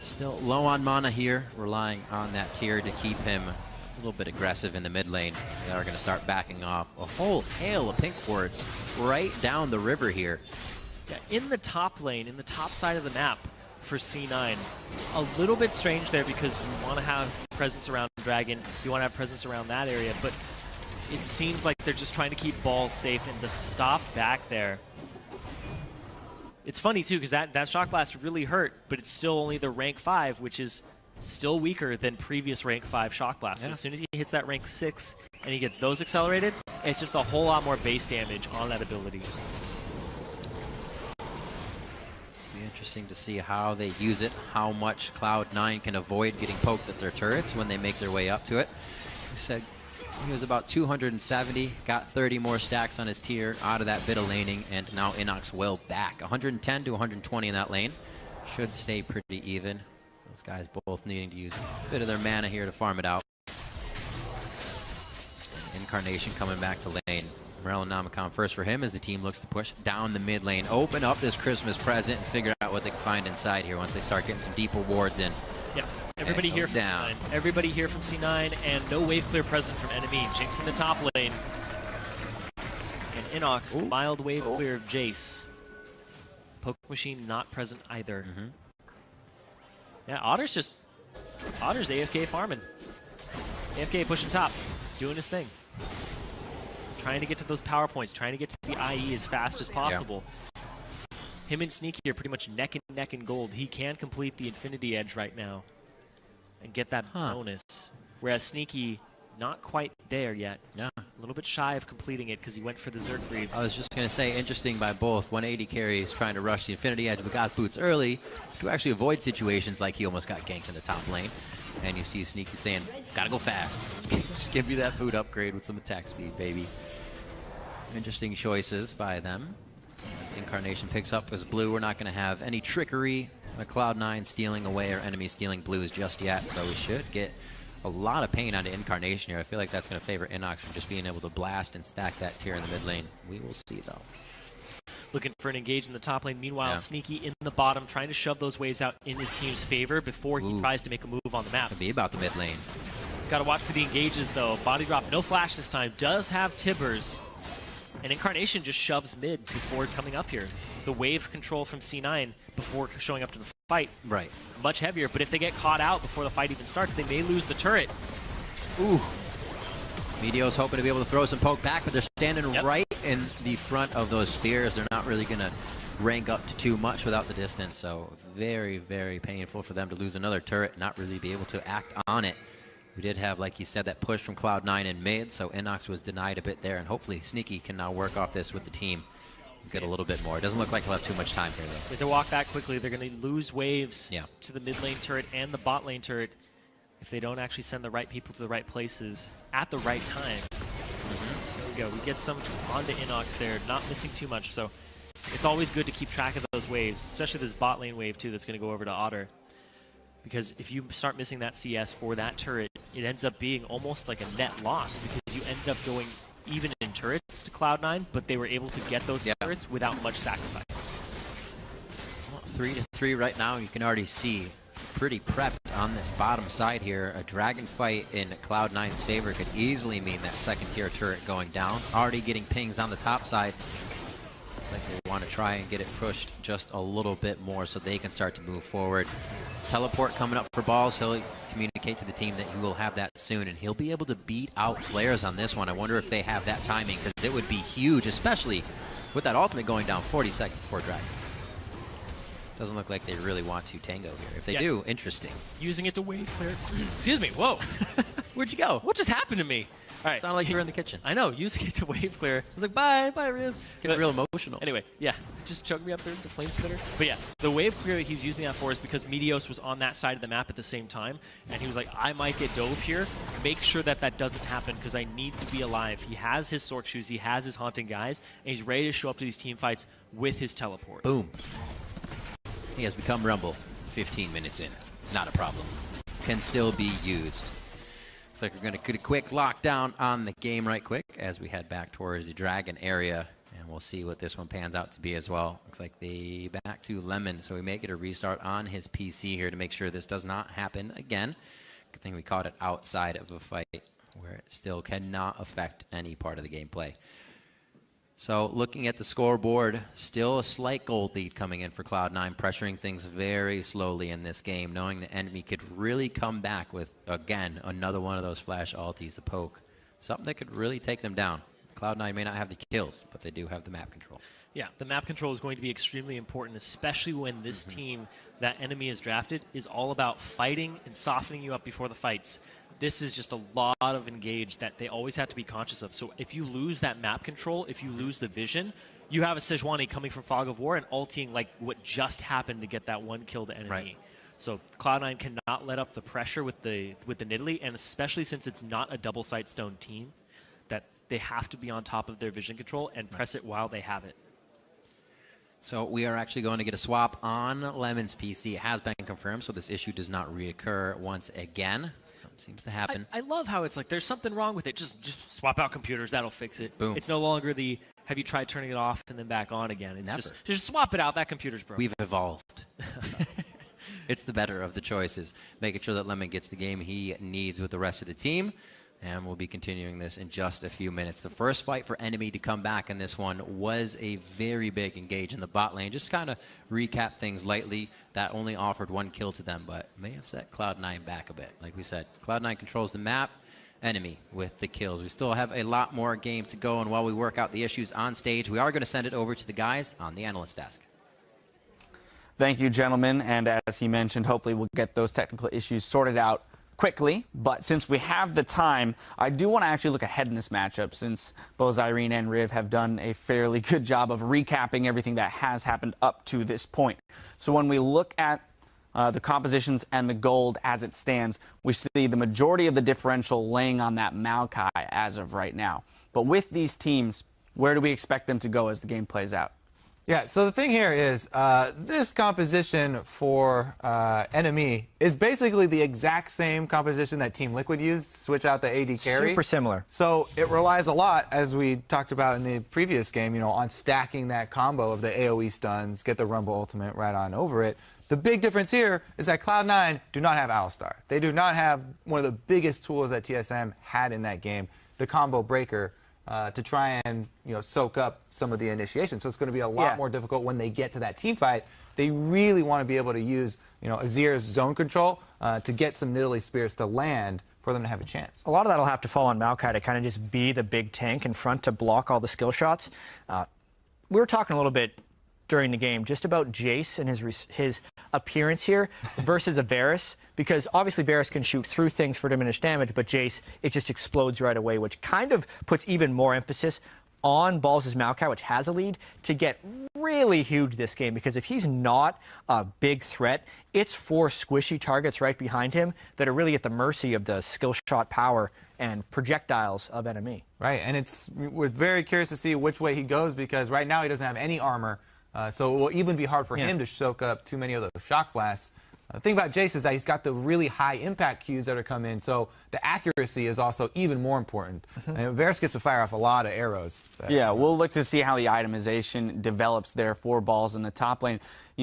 Still low on mana here, relying on that tier to keep him a little bit aggressive in the mid lane. They are going to start backing off. A whole hail of pink wards right down the river here. Yeah, in the top lane, in the top side of the map, for C9. A little bit strange there because you want to have presence around Dragon, you want to have presence around that area, but it seems like they're just trying to keep balls safe, and the stop back there. It's funny too because that Shock Blast really hurt, but it's still only the rank 5, which is still weaker than previous rank 5 Shock Blast. So as soon as he hits that rank 6 and he gets those accelerated, it's just a whole lot more base damage on that ability. Be interesting to see how they use it, how much Cloud9 can avoid getting poked at their turrets when they make their way up to it. He said he was about 270, got 30 more stacks on his tier out of that bit of laning, and now Inox will back. 110 to 120 in that lane. Should stay pretty even. Those guys both needing to use a bit of their mana here to farm it out. Incarnation coming back to lane. Morel Namicon first for him as the team looks to push down the mid lane. Open up this Christmas present and figure out what they can find inside here once they start getting some deeper wards in. Yeah, everybody here from C9. Everybody here from C9, and no wave clear present from NME. Jinx in the top lane. And Inox, mild wave clear of Jace. Poke Machine not present either. Yeah, Otter's AFK farming. AFK pushing top, doing his thing. Trying to get to those power points, trying to get to the IE as fast as possible. Yeah. Him and Sneaky are pretty much neck and neck in gold. He can complete the Infinity Edge right now and get that bonus. Whereas Sneaky, not quite there yet. Yeah. A little bit shy of completing it because he went for the Zerg Greaves. I was just going to say, interesting by both. 180 carries trying to rush the Infinity Edge, but got boots early to actually avoid situations like he almost got ganked in the top lane. And you see Sneaky saying, gotta go fast. Just give me that boot upgrade with some attack speed, baby. Interesting choices by them. As Incarnation picks up his blue, we're not going to have any trickery, a Cloud9 stealing away or enemy stealing blues just yet, so we should get a lot of pain onto Incarnation here. I feel like that's going to favor Inox from just being able to blast and stack that tier in the mid lane. We will see, though. Looking for an engage in the top lane. Meanwhile, Sneaky in the bottom, trying to shove those waves out in his team's favor before he tries to make a move on the map. Could be about the mid lane. Got to watch for the engages, though. Body drop, no flash this time. Does have Tibbers. And Incarnation just shoves mid before coming up here. The wave control from C9 before showing up to the fight. Right. Much heavier, but if they get caught out before the fight even starts, they may lose the turret. Ooh. Meteo's hoping to be able to throw some poke back, but they're standing right in the front of those spears. They're not really going to rank up to too much without the distance, so very, very painful for them to lose another turret and not really be able to act on it. We did have, like you said, that push from Cloud9 in mid, so Inox was denied a bit there, and hopefully Sneaky can now work off this with the team and get a little bit more. It doesn't look like he'll have too much time here, though. If they walk back quickly, they're going to lose waves to the mid lane turret and the bot lane turret if they don't actually send the right people to the right places at the right time. There we go. We get some onto Inox there, not missing too much, so it's always good to keep track of those waves, especially this bot lane wave, too, that's going to go over to Otter. Because if you start missing that CS for that turret, it ends up being almost like a net loss because you end up going even in turrets to Cloud9, but they were able to get those turrets without much sacrifice. Well, 3-3 right now. You can already see pretty prepped on this bottom side here. A dragon fight in Cloud9's favor could easily mean that second tier turret going down. Already getting pings on the top side. It's like they want to try and get it pushed just a little bit more so they can start to move forward. Teleport coming up for balls. He'll communicate to the team that he will have that soon, and he'll be able to beat out flares on this one. I wonder if they have that timing, because it would be huge, especially with that ultimate going down 40 seconds before dragon. Doesn't look like they really want to tango here. If they do, interesting. Using it to wave clear. Excuse me, whoa. Where'd you go? What just happened to me? All right. Sounded like you were in the kitchen. I know, using it to wave clear. I was like, bye, Riv. Getting real emotional. Anyway, yeah, just choked me up there with the flame spitter. But yeah, the wave clear that he's using that for is because Meteos was on that side of the map at the same time, and he was like, I might get dove here. Make sure that that doesn't happen because I need to be alive. He has his Sork shoes, he has his haunting guys, and he's ready to show up to these team fights with his teleport. Boom. He has become Rumble 15 minutes in. Not a problem. Can still be used. Looks like we're going to get a quick lockdown on the game right quick as we head back towards the Dragon area. And we'll see what this one pans out to be as well. Looks like they back to Lemon, so we may get a restart on his PC here to make sure this does not happen again. Good thing we caught it outside of a fight where it still cannot affect any part of the gameplay. So looking at the scoreboard, still a slight goal lead coming in for Cloud9, pressuring things very slowly in this game, knowing the enemy could really come back with, again, another one of those flash ultis, a poke. Something that could really take them down. Cloud9 may not have the kills, but they do have the map control. Yeah, the map control is going to be extremely important, especially when this team that NME has drafted is all about fighting and softening you up before the fights. This is just a lot of engage that they always have to be conscious of. So if you lose that map control, if you lose the vision, you have a Sejuani coming from Fog of War and ulting like what just happened to get that one kill to enemy. Right. So Cloud9 cannot let up the pressure with the Nidalee, and especially since it's not a double sightstone team, that they have to be on top of their vision control and press it while they have it. So we are actually going to get a swap on Lemon's PC. It has been confirmed, so this issue does not reoccur once again. Seems to happen. I love how it's like there's something wrong with it. Just swap out computers. That'll fix it. Boom. It's no longer the have you tried turning it off and then back on again. It's Never. just swap it out. That computer's broken. We've evolved. It's the better of the choices. Making sure that Lemon gets the game he needs with the rest of the team. And we'll be continuing this in just a few minutes. The first fight for NME to come back in this one was a very big engage in the bot lane. Just kind of recap things lightly. That only offered one kill to them, but may have set Cloud9 back a bit. Like we said, Cloud9 controls the map. NME with the kills. We still have a lot more game to go, and while we work out the issues on stage, we are going to send it over to the guys on the analyst desk. Thank you, gentlemen. And as he mentioned, hopefully we'll get those technical issues sorted out quickly, but since we have the time, I do want to actually look ahead in this matchup, since both Irene and Riv have done a fairly good job of recapping everything that has happened up to this point. So when we look at the compositions and the gold as it stands, we see the majority of the differential laying on that Maokai as of right now. But with these teams, where do we expect them to go as the game plays out? Yeah, so the thing here is this composition for NME is basically the exact same composition that Team Liquid used, switch out the AD carry. Super similar. So it relies a lot, as we talked about in the previous game, on stacking that combo of the AoE stuns, get the Rumble ultimate right on over it. The big difference here is that Cloud9 do not have Alistar. They do not have one of the biggest tools that TSM had in that game, the combo breaker, to try and soak up some of the initiation. So it's going to be a lot more difficult when they get to that team fight. They really want to be able to use Azir's zone control to get some Nidalee spears to land for them to have a chance. A lot of that will have to fall on Maokai to kind of just be the big tank in front to block all the skill shots. We were talking a little bit during the game just about Jace and his appearance here versus a Varus, because obviously Varus can shoot through things for diminished damage, but Jace, it just explodes right away, which kind of puts even more emphasis on Balls' Maokai, which has a lead, to get really huge this game, because if he's not a big threat, it's 4 squishy targets right behind him that are really at the mercy of the skill shot power and projectiles of NME. Right, and we're very curious to see which way he goes, because right now he doesn't have any armor. So it will even be hard for him to soak up too many of those shock blasts. The thing about Jace is that he's got the really high impact cues that are coming in, so the accuracy is also even more important. And Varus gets to fire off a lot of arrows. Yeah, we'll look to see how the itemization develops there for Balls in the top lane.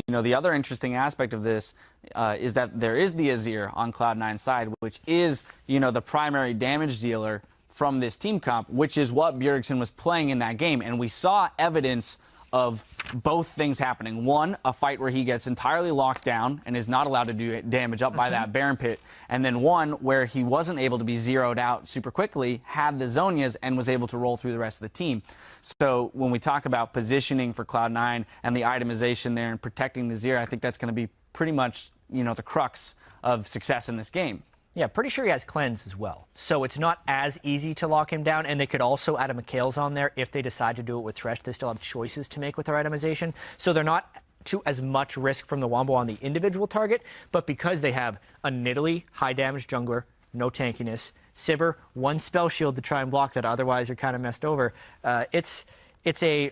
The other interesting aspect of this is that there is the Azir on Cloud9's side, which is, the primary damage dealer from this team comp, which is what Bjergsen was playing in that game. And we saw evidence of both things happening. One, a fight where he gets entirely locked down and is not allowed to do damage up by that Baron pit. And then one where he wasn't able to be zeroed out super quickly, had the Zhonya's, and was able to roll through the rest of the team. So when we talk about positioning for Cloud9 and the itemization there and protecting the Zero, I think that's going to be pretty much, the crux of success in this game. Yeah, pretty sure he has cleanse as well. So it's not as easy to lock him down, and they could also add a McHale's on there if they decide to do it with Thresh. They still have choices to make with their itemization. So they're not to as much risk from the Wombo on the individual target, but because they have a Nidalee, high damage jungler, no tankiness, Sivir, 1 spell shield to try and block that, otherwise you're kind of messed over. It's a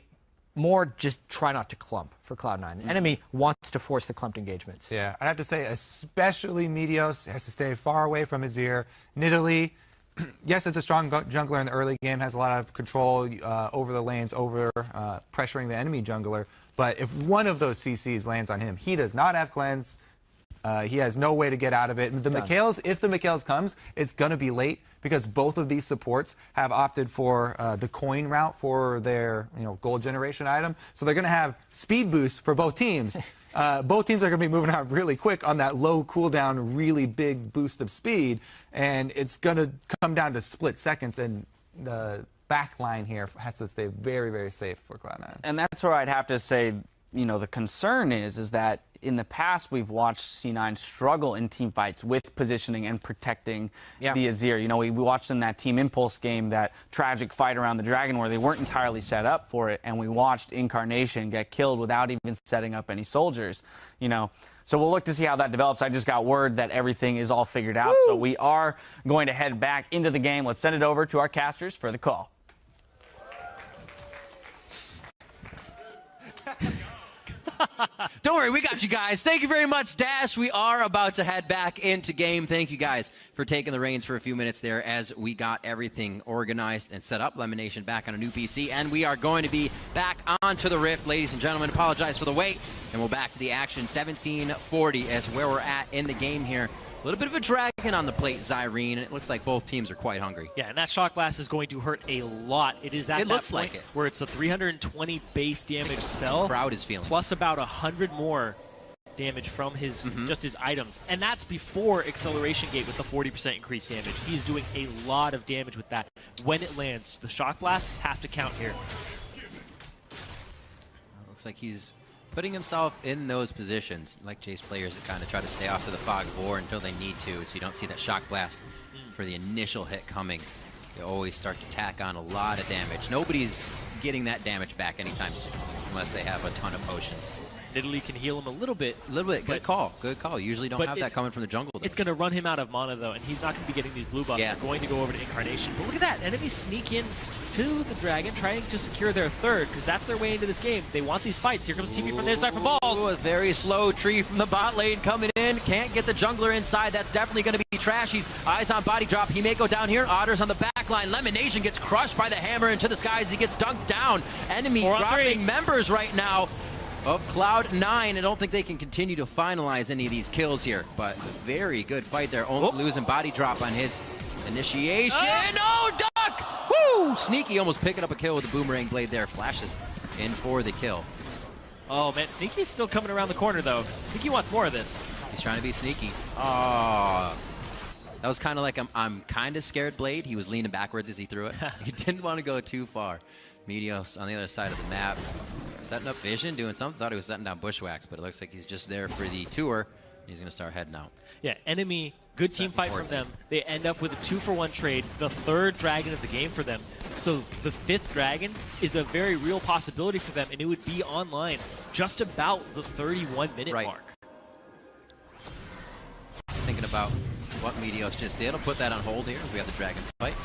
more just try not to clump for Cloud9. Enemy wants to force the clumped engagements. Yeah, I'd have to say especially Meteos has to stay far away from Azir. Nidalee, yes, it's a strong jungler in the early game, has a lot of control over the lanes, over pressuring the enemy jungler. But if one of those CCs lands on him, he does not have cleanse. He has no way to get out of it. The McHale's, if the McHale's comes, it's going to be late because both of these supports have opted for the coin route for their gold generation item. So they're going to have speed boosts for both teams. Both teams are going to be moving out really quick on that low cooldown, really big boost of speed, and it's going to come down to split seconds, and the back line here has to stay very, very safe for Cloud9. And that's where I'd have to say, the concern is that in the past we've watched C9 struggle in team fights with positioning and protecting the Azir. We watched in that Team Impulse game that tragic fight around the Dragon where they weren't entirely set up for it, and we watched Incarnation get killed without even setting up any soldiers. So we'll look to see how that develops. I just got word that everything is all figured out, so we are going to head back into the game. Let's send it over to our casters for the call. Don't worry, we got you guys. Thank you very much, Dash. We are about to head back into game. Thank you guys for taking the reins for a few minutes there as we got everything organized and set up. Lemonation back on a new PC, and we are going to be back onto the Rift. Ladies and gentlemen, apologize for the wait, and we're back to the action. 17:40 is where we're at in the game here. A little bit of a dragon on the plate, Zyrene, and it looks like both teams are quite hungry. Yeah, and that Shock Blast is going to hurt a lot. It is at that point where it's a 320 base damage spell. Crowd is feeling. Plus about 100 more damage from his just his items. And that's before Acceleration Gate with the 40% increased damage. He's doing a lot of damage with that. When it lands, the Shock Blasts have to count here. Looks like he's putting himself in those positions, like Jace players that kind of try to stay off to the Fog of War until they need to, so you don't see that Shock Blast for the initial hit coming. They always start to tack on a lot of damage. Nobody's getting that damage back anytime soon, unless they have a ton of potions. Italy can heal him a little bit. A little bit. Good call. Good call. Usually don't have that coming from the jungle. It's going to run him out of mana, though, and he's not going to be getting these blue buffs. Yeah. They're going to go over to Incarnation. But look at that. Enemies sneak in to the Dragon, trying to secure their third, because that's their way into this game. They want these fights. Here comes TP from this side for balls. A very slow tree from the bot lane coming in. Can't get the jungler inside. That's definitely going to be Trashy's. Eyes on body drop. He may go down here. Otter's on the back line. Lemonation gets crushed by the hammer into the skies. He gets dunked down. Enemy dropping members right now of Cloud9. I don't think they can continue to finalize any of these kills here, but a very good fight there. Only losing body drop on his initiation. Oh, duck! Woo! Sneaky almost picking up a kill with the boomerang blade there. Flashes in for the kill. Oh, man, Sneaky's still coming around the corner, though. Sneaky wants more of this. He's trying to be sneaky. Oh, that was kind of like I'm kind of scared blade. He was leaning backwards as he threw it. He didn't want to go too far. Meteos on the other side of the map. Setting up vision, doing something. Thought he was setting down bushwhacks, but it looks like he's just there for the tour. He's going to start heading out. Yeah, enemy, good team fight from them. They end up with a 2-for-1 trade, the third dragon of the game for them. So the fifth dragon is a very real possibility for them, and it would be online just about the 31-minute mark. Thinking about what Meteos just did. I'll put that on hold here. We have the dragon fight.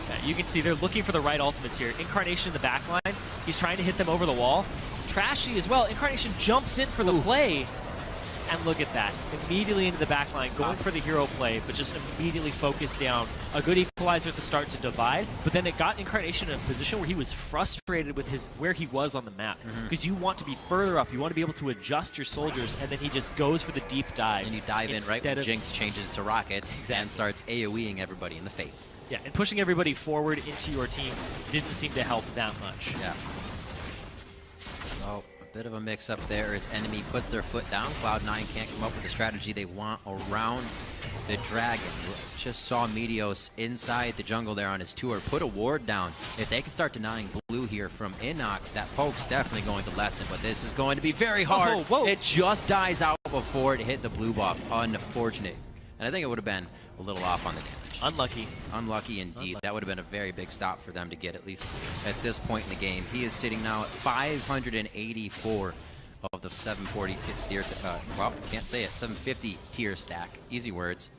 Yeah, you can see they're looking for the right ultimates here. Incarnation in the back line. He's trying to hit them over the wall. Trashy as well. Incarnation jumps in for the play. And look at that. Immediately into the back line, going for the hero play, but just immediately focused down. A good equalizer at the start to divide, but then it got Incarnation in a position where he was frustrated with where he was on the map. Because you want to be further up, you want to be able to adjust your soldiers, and then he just goes for the deep dive. And you dive in right when Jinx changes to rockets and starts AoEing everybody in the face. Yeah, and pushing everybody forward into your team didn't seem to help that much. Yeah. So, a bit of a mix-up there as Enemy puts their foot down. Cloud9 can't come up with the strategy they want around the Dragon. Just saw Meteos inside the jungle there on his tour. Put a ward down. If they can start denying blue here from Inox, that poke's definitely going to lessen, but this is going to be very hard. It just dies out before it hit the blue buff. Unfortunate. And I think it would have been a little off on the damage. Unlucky. Unlucky indeed. That would have been a very big stop for them to get, at least at this point in the game. He is sitting now at 584 of the 740 tier, well, can't say it, 750 tier stack. Easy words.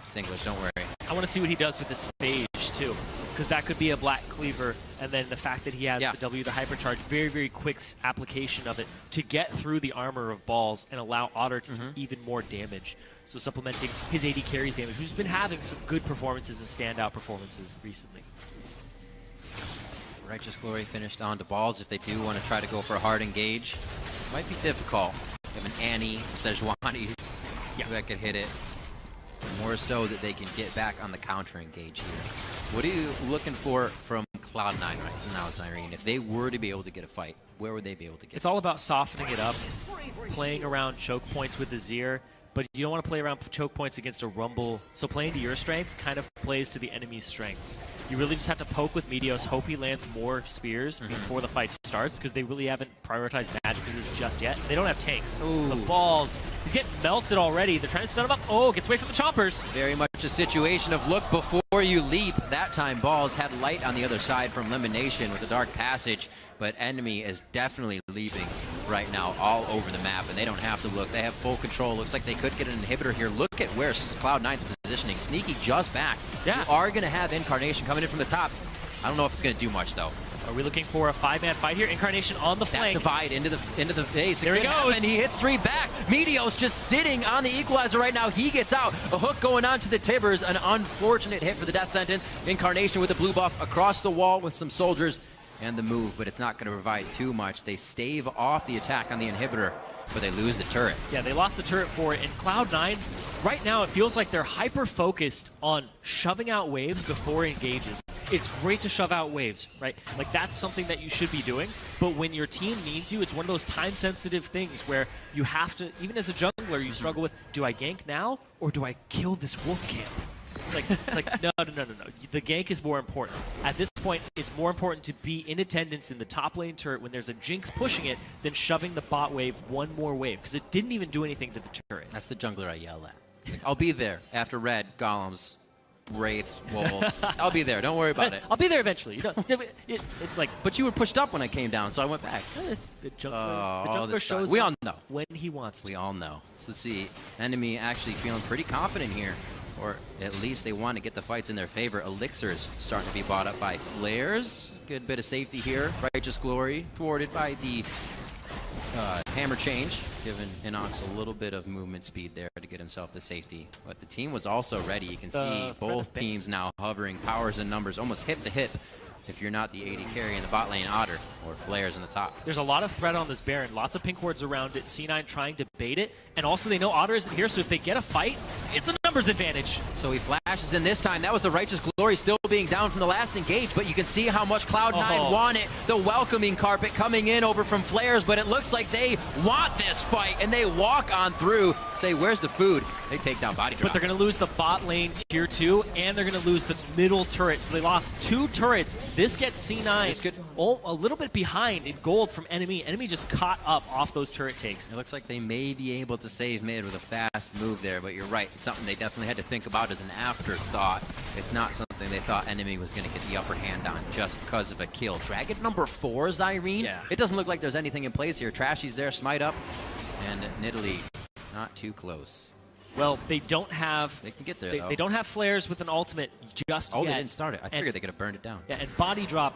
It's English, don't worry. I want to see what he does with this phage, too, because that could be a black cleaver, and then the fact that he has the W, the hypercharge, very, very quick application of it to get through the armor of balls and allow Otter to do even more damage. So supplementing his AD carries damage, who's been having some good performances and standout performances recently. Righteous Glory finished onto balls. If they do want to try to go for a hard engage, it might be difficult. You have an Annie, Sejuani, that could hit it. More so that they can get back on the counter engage here. What are you looking for from Cloud9 right now, Zyrene? If they were to be able to get a fight, where would they be able to get It's all about softening it up, playing around choke points with Azir, but you don't want to play around choke points against a Rumble. So playing to your strengths kind of plays to the enemy's strengths. You really just have to poke with Meteos, hope he lands more spears before the fight starts, because they really haven't prioritized magic resist just yet. They don't have tanks. Ooh. The balls. He's getting melted already. They're trying to stun him up. Oh, gets away from the chompers. Very much a situation of look before you leap. That time Balls had light on the other side from Elimination with the Dark Passage, but Enemy is definitely leaping right now all over the map, and they don't have to look. They have full control. Looks like they could get an inhibitor here. Look at where Cloud9's positioning. Sneaky just back. Yeah. You are going to have Incarnation coming in from the top. I don't know if it's going to do much, though. Are we looking for a 5-man fight here? Incarnation on the flank. That divide into the base. There he goes. And he hits 3 back. Meteos just sitting on the equalizer right now. He gets out. A hook going on to the Tibbers. An unfortunate hit for the death sentence. Incarnation with the blue buff across the wall with some soldiers and the move, but it's not going to provide too much. They stave off the attack on the inhibitor, but they lose the turret. Yeah, they lost the turret for it. And Cloud9, right now, it feels like they're hyper-focused on shoving out waves before it engages. It's great to shove out waves, right? Like, that's something that you should be doing. But when your team needs you, it's one of those time-sensitive things where you have to, even as a jungler, you struggle with, do I gank now, or do I kill this wolf camp? It's like no. The gank is more important. At this point, it's more important to be in attendance in the top lane turret when there's a Jinx pushing it than shoving the bot wave one more wave, because it didn't even do anything to the turret. That's the jungler I yell at. It's like, I'll be there after red, golems, wraiths, wolves. I'll be there. Don't worry about it. I'll be there eventually. You know, it's like, but you were pushed up when I came down, so I went back. The jungler shows we all know when he wants to. We all know. So let's see. Enemy actually feeling pretty confident here. Or at least they want to get the fights in their favor. Elixir's starting to be bought up by Flares. Good bit of safety here. Righteous Glory thwarted by the hammer change, giving Inox a little bit of movement speed there to get himself to safety. But the team was also ready. You can see both teams now hovering, powers and numbers, almost hip to hip. If you're not the AD carry in the bot lane, Otter or Flares in the top. There's a lot of threat on this Baron. Lots of pink wards around it. C9 trying to bait it. And also they know Otter isn't here, so if they get a fight, it's a numbers advantage. So he flashes in this time. That was the Righteous Glory still being down from the last engage, but you can see how much Cloud9 want it. The welcoming carpet coming in over from Flares, but it looks like they want this fight, and they walk on through. Say, where's the food? They take down Body Drop. But they're going to lose the bot lane tier 2, and they're going to lose the middle turret. So they lost 2 turrets. This gets C9 a little bit behind in gold from NME. NME just caught up off those turret takes. It looks like they may be able to save mid with a fast move there, but you're right. It's something they definitely had to think about as an afterthought. It's not something they thought Enemy was going to get the upper hand on just because of a kill. Dragon number 4, Zyrene. Yeah. It doesn't look like there's anything in place here. Trashy's there, smite up, and Nidalee not too close. Well, they don't have. They can get there, though. They don't have Flares with an ultimate just yet. Oh, they didn't start it. I figured they could have burned it down. Yeah, and Body Drop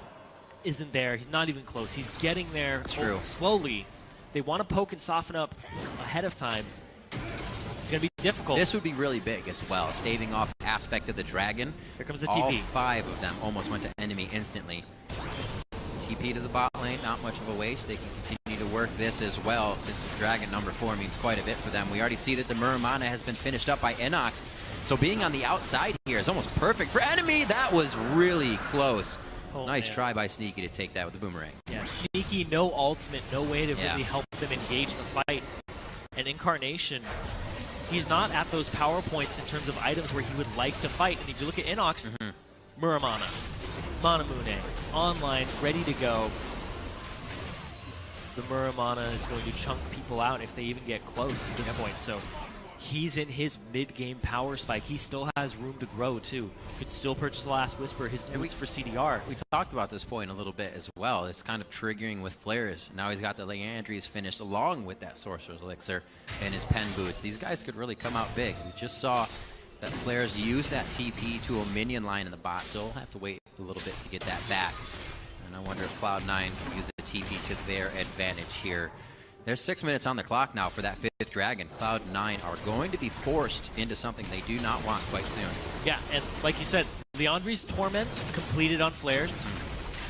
isn't there. He's not even close. He's getting there slowly. They want to poke and soften up ahead of time. It's going to be difficult. This would be really big as well, staving off aspect of the dragon. Here comes the All TP. 5 of them almost went to Enemy instantly. TP to the bot lane, not much of a waste. They can continue to work this as well, since dragon number 4 means quite a bit for them. We already see that the Muramana has been finished up by Inox, so being on the outside here is almost perfect for Enemy. That was really close. Nice try by Sneaky to take that with the boomerang. Yeah, Sneaky, no ultimate, no way to really help them engage the fight. And Incarnation, he's not at those power points in terms of items where he would like to fight. And if you look at Inox, Muramana, Manamune, online, ready to go. The Muramana is going to chunk people out if they even get close at this point. So he's in his mid-game power spike. He still has room to grow, too. Could still purchase the Last Whisper, his boots for CDR. We talked about this point a little bit as well. It's kind of triggering with Flares. Now he's got the Leandries finished along with that Sorcerer's Elixir and his pen boots. These guys could really come out big. We just saw that Flares use that TP to a minion line in the bot, so we'll have to wait a little bit to get that back. And I wonder if Cloud9 can use a TP to their advantage here. There's 6 minutes on the clock now for that 5th dragon. Cloud9 are going to be forced into something they do not want quite soon. Yeah, and like you said, Leandri's Torment completed on Flares.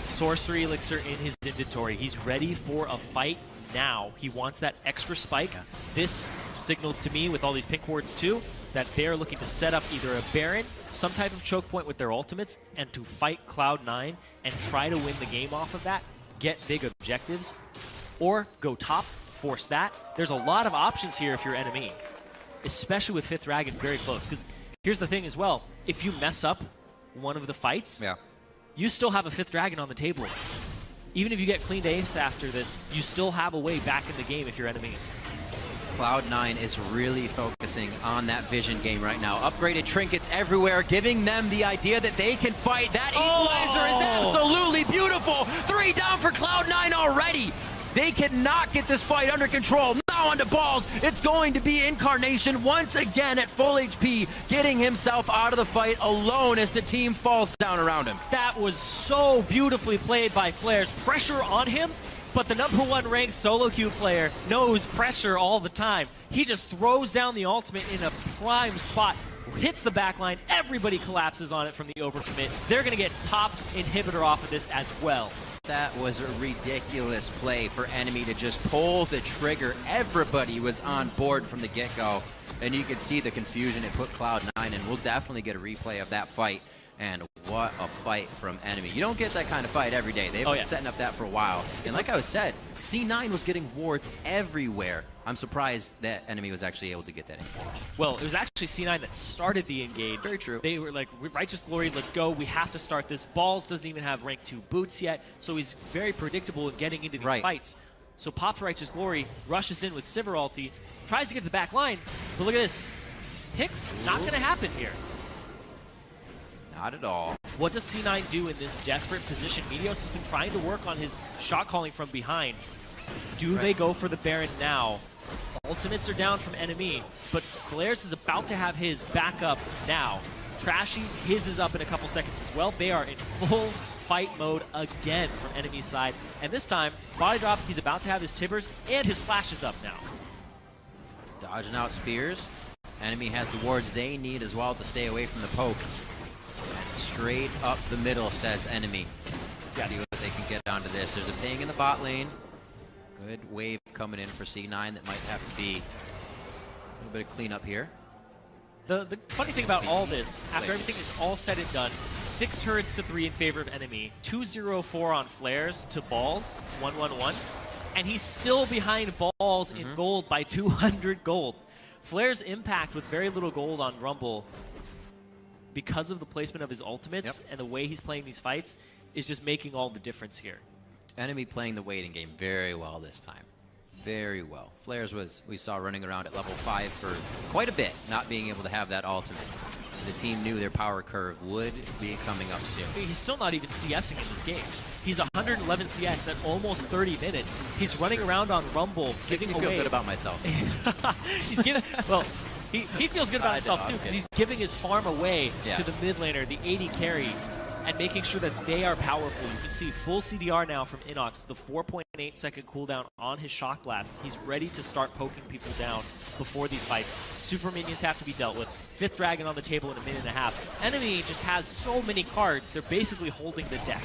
Sorcery Elixir in his inventory. He's ready for a fight now. He wants that extra spike. This signals to me with all these pink wards too that they're looking to set up either a Baron, some type of choke point with their ultimates, and to fight Cloud9 and try to win the game off of that, get big objectives, or go top, force that. There's a lot of options here if you're NME, especially with 5th Dragon very close. Because here's the thing as well, if you mess up one of the fights, you still have a 5th Dragon on the table. Even if you get cleaned ace after this, you still have a way back in the game if you're NME. Cloud9 is really focusing on that vision game right now. Upgraded trinkets everywhere, giving them the idea that they can fight. That equalizer is absolutely beautiful. 3 down for Cloud9 already. They cannot get this fight under control. Now onto balls. It's going to be Incarnation once again at full HP, getting himself out of the fight alone as the team falls down around him. That was so beautifully played by Flares. Pressure on him, but the #1 ranked solo queue player knows pressure all the time. He just throws down the ultimate in a prime spot, hits the backline, everybody collapses on it from the overcommit. They're going to get top inhibitor off of this as well. That was a ridiculous play for NME to just pull the trigger. Everybody was on board from the get-go, and you could see the confusion it put Cloud9, and we'll definitely get a replay of that fight. And what a fight from NME. You don't get that kind of fight every day. They've been setting up that for a while. And like I said, C9 was getting wards everywhere. I'm surprised that NME was actually able to get that engage. Well, it was actually C9 that started the engage. Very true. They were like, Righteous Glory, let's go. We have to start this. Balls doesn't even have rank 2 boots yet, so he's very predictable in getting into these fights. So pops Righteous Glory, rushes in with Sivir ulti, tries to get to the back line, but look at this. Hicks, not going to happen here. Not at all. What does C9 do in this desperate position? Meteos has been trying to work on his shot calling from behind. Do they go for the Baron now? Ultimates are down from NME, but Flares is about to have his back up now. Trashy, his is up in a couple seconds as well. They are in full fight mode again from NME's side. And this time, body drop, he's about to have his Tibbers and his flashes up now. Dodging out spears. NME has the wards they need as well to stay away from the poke. Straight up the middle, says NME. See what they can get onto this. There's a ping in the bot lane. Good wave coming in for C9 that might have to be a little bit of cleanup here. The funny thing about all this, after everything is all said and done, 6 turrets to 3 in favor of NME, 2-0-4 on Flares to Balls, 1-1-1, and he's still behind Balls in gold by 200 gold. Flares' impact with very little gold on Rumble, because of the placement of his ultimates and the way he's playing these fights, is just making all the difference here. NME playing the waiting game very well this time. Very well. Flares we saw running around at level 5 for quite a bit, not being able to have that ultimate. The team knew their power curve would be coming up soon. He's still not even CSing in this game. He's 111 CS at almost 30 minutes. He's running around on Rumble, giving away. I feel good about myself. He's giving, well, he feels good about himself too, because he's giving his farm away to the mid laner, the 80 carry, and making sure that they are powerful. You can see full CDR now from Inox, the 4.8 second cooldown on his Shock Blast. He's ready to start poking people down before these fights. Super minions have to be dealt with. 5th Dragon on the table in a minute and a half. NME just has so many cards, they're basically holding the deck.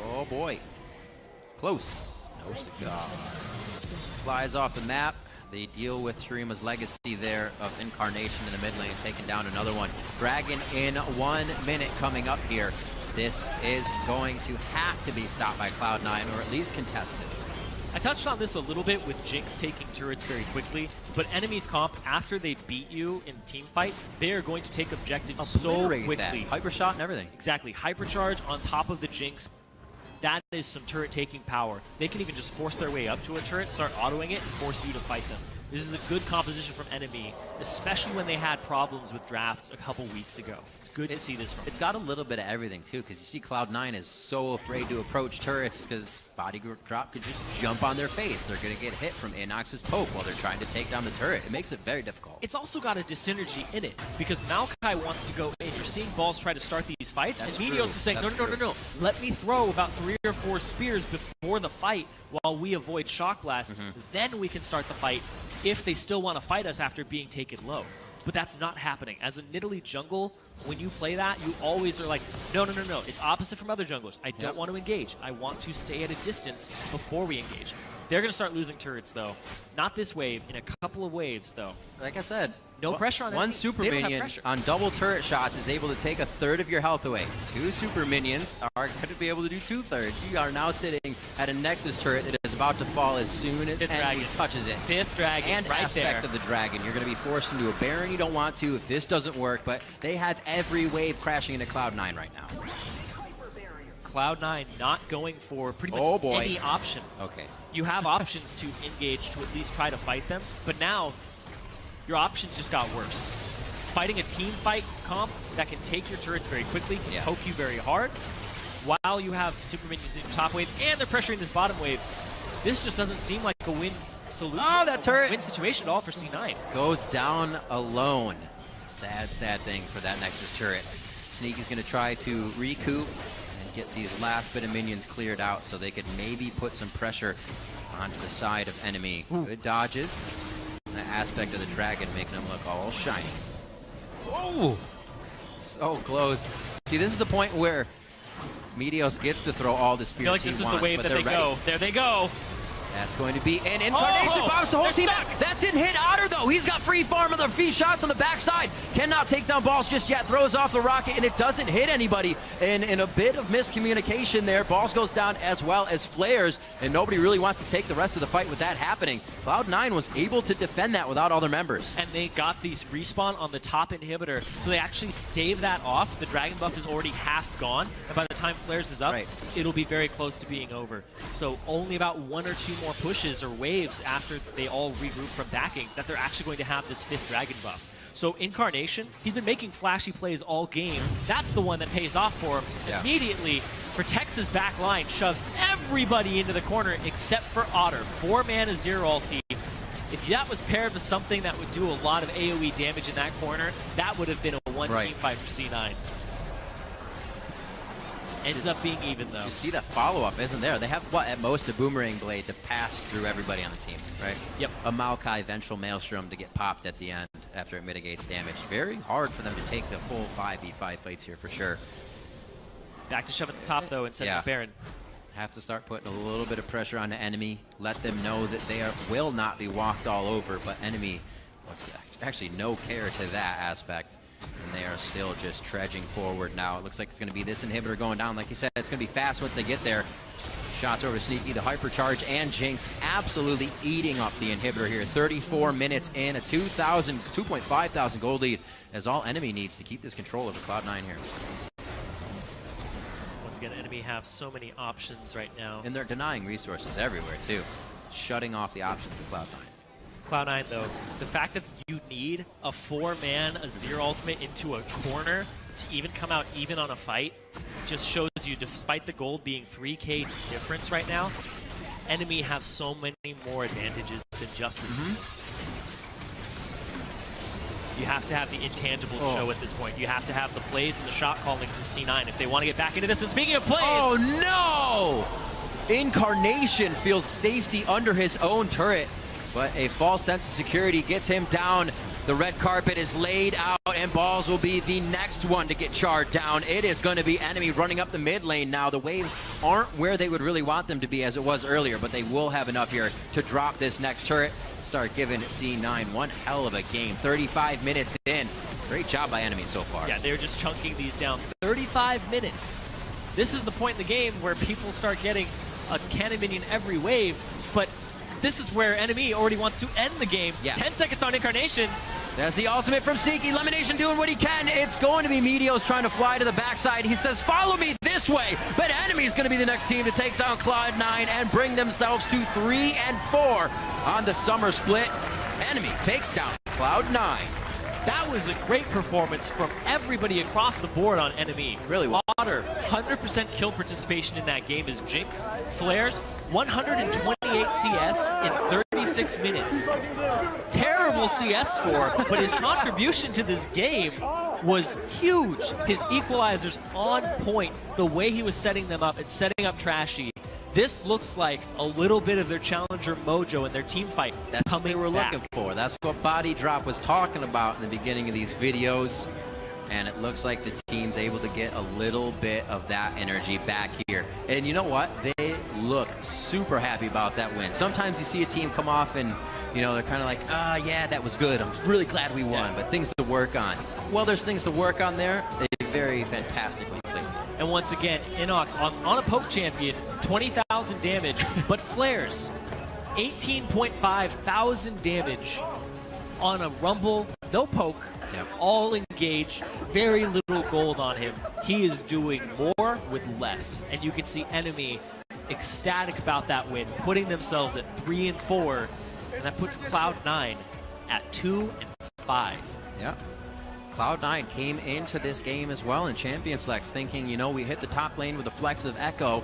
Oh boy. Close. No cigar. Flies off the map. They deal with Shurima's legacy there of Incarnation in the mid lane, taking down another one. Dragon in 1 minute coming up here. This is going to have to be stopped by Cloud9, or at least contested. I touched on this a little bit with Jinx taking turrets very quickly, but NME's comp, after they beat you in team fight, they are going to take objectives so quickly. That. Hyper shot and everything. Exactly. Hypercharge on top of the Jinx. That is some turret taking power. They can even just force their way up to a turret, start autoing it, and force you to fight them. This is a good composition from NME, especially when they had problems with drafts a couple weeks ago. It's good to see this from them. It's got a little bit of everything, too, because you see Cloud9 is so afraid to approach turrets because body drop could just jump on their face. They're going to get hit from Inox's poke while they're trying to take down the turret. It makes it very difficult. It's also got a dyssynergy in it, because Maokai wants to go in. You're seeing Balls try to start these fights, and Meteos is saying, no. Let me throw about 3 or 4 spears before the fight while we avoid Shock Blasts. Then we can start the fight if they still want to fight us after being taken low. But that's not happening. As a Nidalee jungle, when you play that, you always are like, no. It's opposite from other junglers. I don't want to engage. I want to stay at a distance before we engage. They're going to start losing turrets, though. Not this wave, in a couple of waves, though. Like I said, no pressure on one super minion on double turret shots is able to take a third of your health away. 2 super minions are going to be able to do 2/3. You are now sitting at a Nexus turret that is about to fall as soon as enemy touches it. 5th dragon, and right aspect there. of the dragon. You're going to be forced into a Baron you don't want to if this doesn't work, but they have every wave crashing into Cloud9 right now. Cloud9 not going for pretty much any option. Okay. You have options to engage to at least try to fight them, but now your options just got worse. Fighting a team fight comp that can take your turrets very quickly, poke you very hard, while you have super minions in your top wave, and they're pressuring this bottom wave. This just doesn't seem like a win solution. Oh, that turret! Win situation at all for C9. Goes down alone. Sad, sad thing for that Nexus turret. Sneaky's going to try to recoup and get these last bit of minions cleared out so they could maybe put some pressure onto the side of enemy. Good dodges. And the aspect of the dragon making them look all shiny. Oh! So close. See, this is the point where Meteos gets to throw all the spirits he wants. I feel like this is the wave that they go. There they go. That's going to be an incarnation. Bombs the whole team back. That didn't hit Otter, though. He's got free farm of the free shots on the backside. Cannot take down balls just yet. Throws off the rocket, and it doesn't hit anybody. And in a bit of miscommunication there, balls goes down as well as flares, and nobody really wants to take the rest of the fight with that happening. Cloud9 was able to defend that without all their members. And they got these respawn on the top inhibitor, so they actually stave that off. The dragon buff is already half gone, and by the time flares is up, it'll be very close to being over. So only about 1 or 2 more pushes or waves after they all regroup from backing that they're actually going to have this 5th dragon buff. So Incarnation, he's been making flashy plays all game. That's the one that pays off for him. Immediately protects his back line, shoves everybody into the corner except for Otter. 4-mana 0 ulti. If that was paired with something that would do a lot of AoE damage in that corner, that would have been a one-team fight for C9. Ends up being even, though. You see that follow-up isn't there. They have, what, at most a Boomerang Blade to pass through everybody on the team, right? Yep. A Maokai Vengeful Maelstrom to get popped at the end after it mitigates damage. Very hard for them to take the full 5v5 fights here, for sure. Back to shove at the top, though, instead of Baron. Have to start putting a little bit of pressure on the enemy. Let them know that they will not be walked all over, but enemy wants actually no care to that aspect. And they are still just trudging forward now. It looks like it's going to be this inhibitor going down. Like you said, it's going to be fast once they get there. Shots over to Sneaky, the Hypercharge, and Jinx absolutely eating up the inhibitor here. 34 minutes in, a 2.5 thousand gold lead, as all enemy needs to keep this control over Cloud9 here. Once again, enemy have so many options right now. And they're denying resources everywhere, too. Shutting off the options of Cloud9. Cloud9, though, the fact that you need a 4-man, a 0 ultimate into a corner to even come out even on a fight just shows you, despite the gold being 3k difference right now, enemy have so many more advantages than just the You have to have the intangible show at this point. You have to have the plays and the shot calling from C9 if they want to get back into this. And speaking of plays... Oh, no! Incarnation feels safety under his own turret. But a false sense of security gets him down. The red carpet is laid out, and Balls will be the next one to get charred down. It is going to be enemy running up the mid lane now. The waves aren't where they would really want them to be as it was earlier, but they will have enough here to drop this next turret. Start giving C9 one hell of a game. 35 minutes in. Great job by enemy so far. Yeah, they're just chunking these down. 35 minutes. This is the point in the game where people start getting a cannon minion every wave, but this is where enemy already wants to end the game. 10 seconds on Incarnation. There's the ultimate from Sneaky. Elimination doing what he can. It's going to be Meteos trying to fly to the backside. He says, follow me this way. But enemy is going to be the next team to take down Cloud9 and bring themselves to 3 and 4 on the summer split. Enemy takes down Cloud9. That was a great performance from everybody across the board on NME. Really well. Otter, 100% kill participation in that game is Jinx. Flares, 128 CS in 36 minutes. Terrible CS score, but his contribution to this game was huge. His equalizers on point, the way he was setting them up and setting up Trashy. This looks like a little bit of their challenger mojo in their team fight. That's what they were looking for. That's what Body Drop was talking about in the beginning of these videos. And it looks like the team's able to get a little bit of that energy back here. And you know what? They look super happy about that win. Sometimes you see a team come off and, you know, they're kind of like, yeah, that was good. I'm really glad we won, but things to work on. Well, there's things to work on there. They very fantastically played. And once again, Inox on a poke champion, 20,000 damage, but flares, 18.5 thousand damage on a Rumble, no poke, all engaged, very little gold on him. He is doing more with less. And you can see NME ecstatic about that win, putting themselves at 3 and 4, and that puts Cloud9 at 2 and 5. Yeah. Cloud9 came into this game as well in Champion Select thinking, you know, we hit the top lane with a flex of Echo,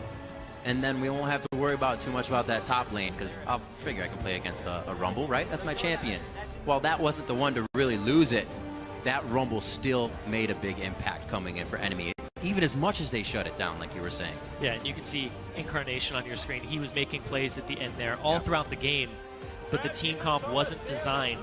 and then we won't have to worry about too much about that top lane because I'll figure I can play against a Rumble, right? That's my champion. Well, that wasn't the one to really lose it. That Rumble still made a big impact coming in for NME, even as much as they shut it down, like you were saying. Yeah, and you can see Incarnation on your screen. He was making plays at the end there all throughout the game, but the team comp wasn't designed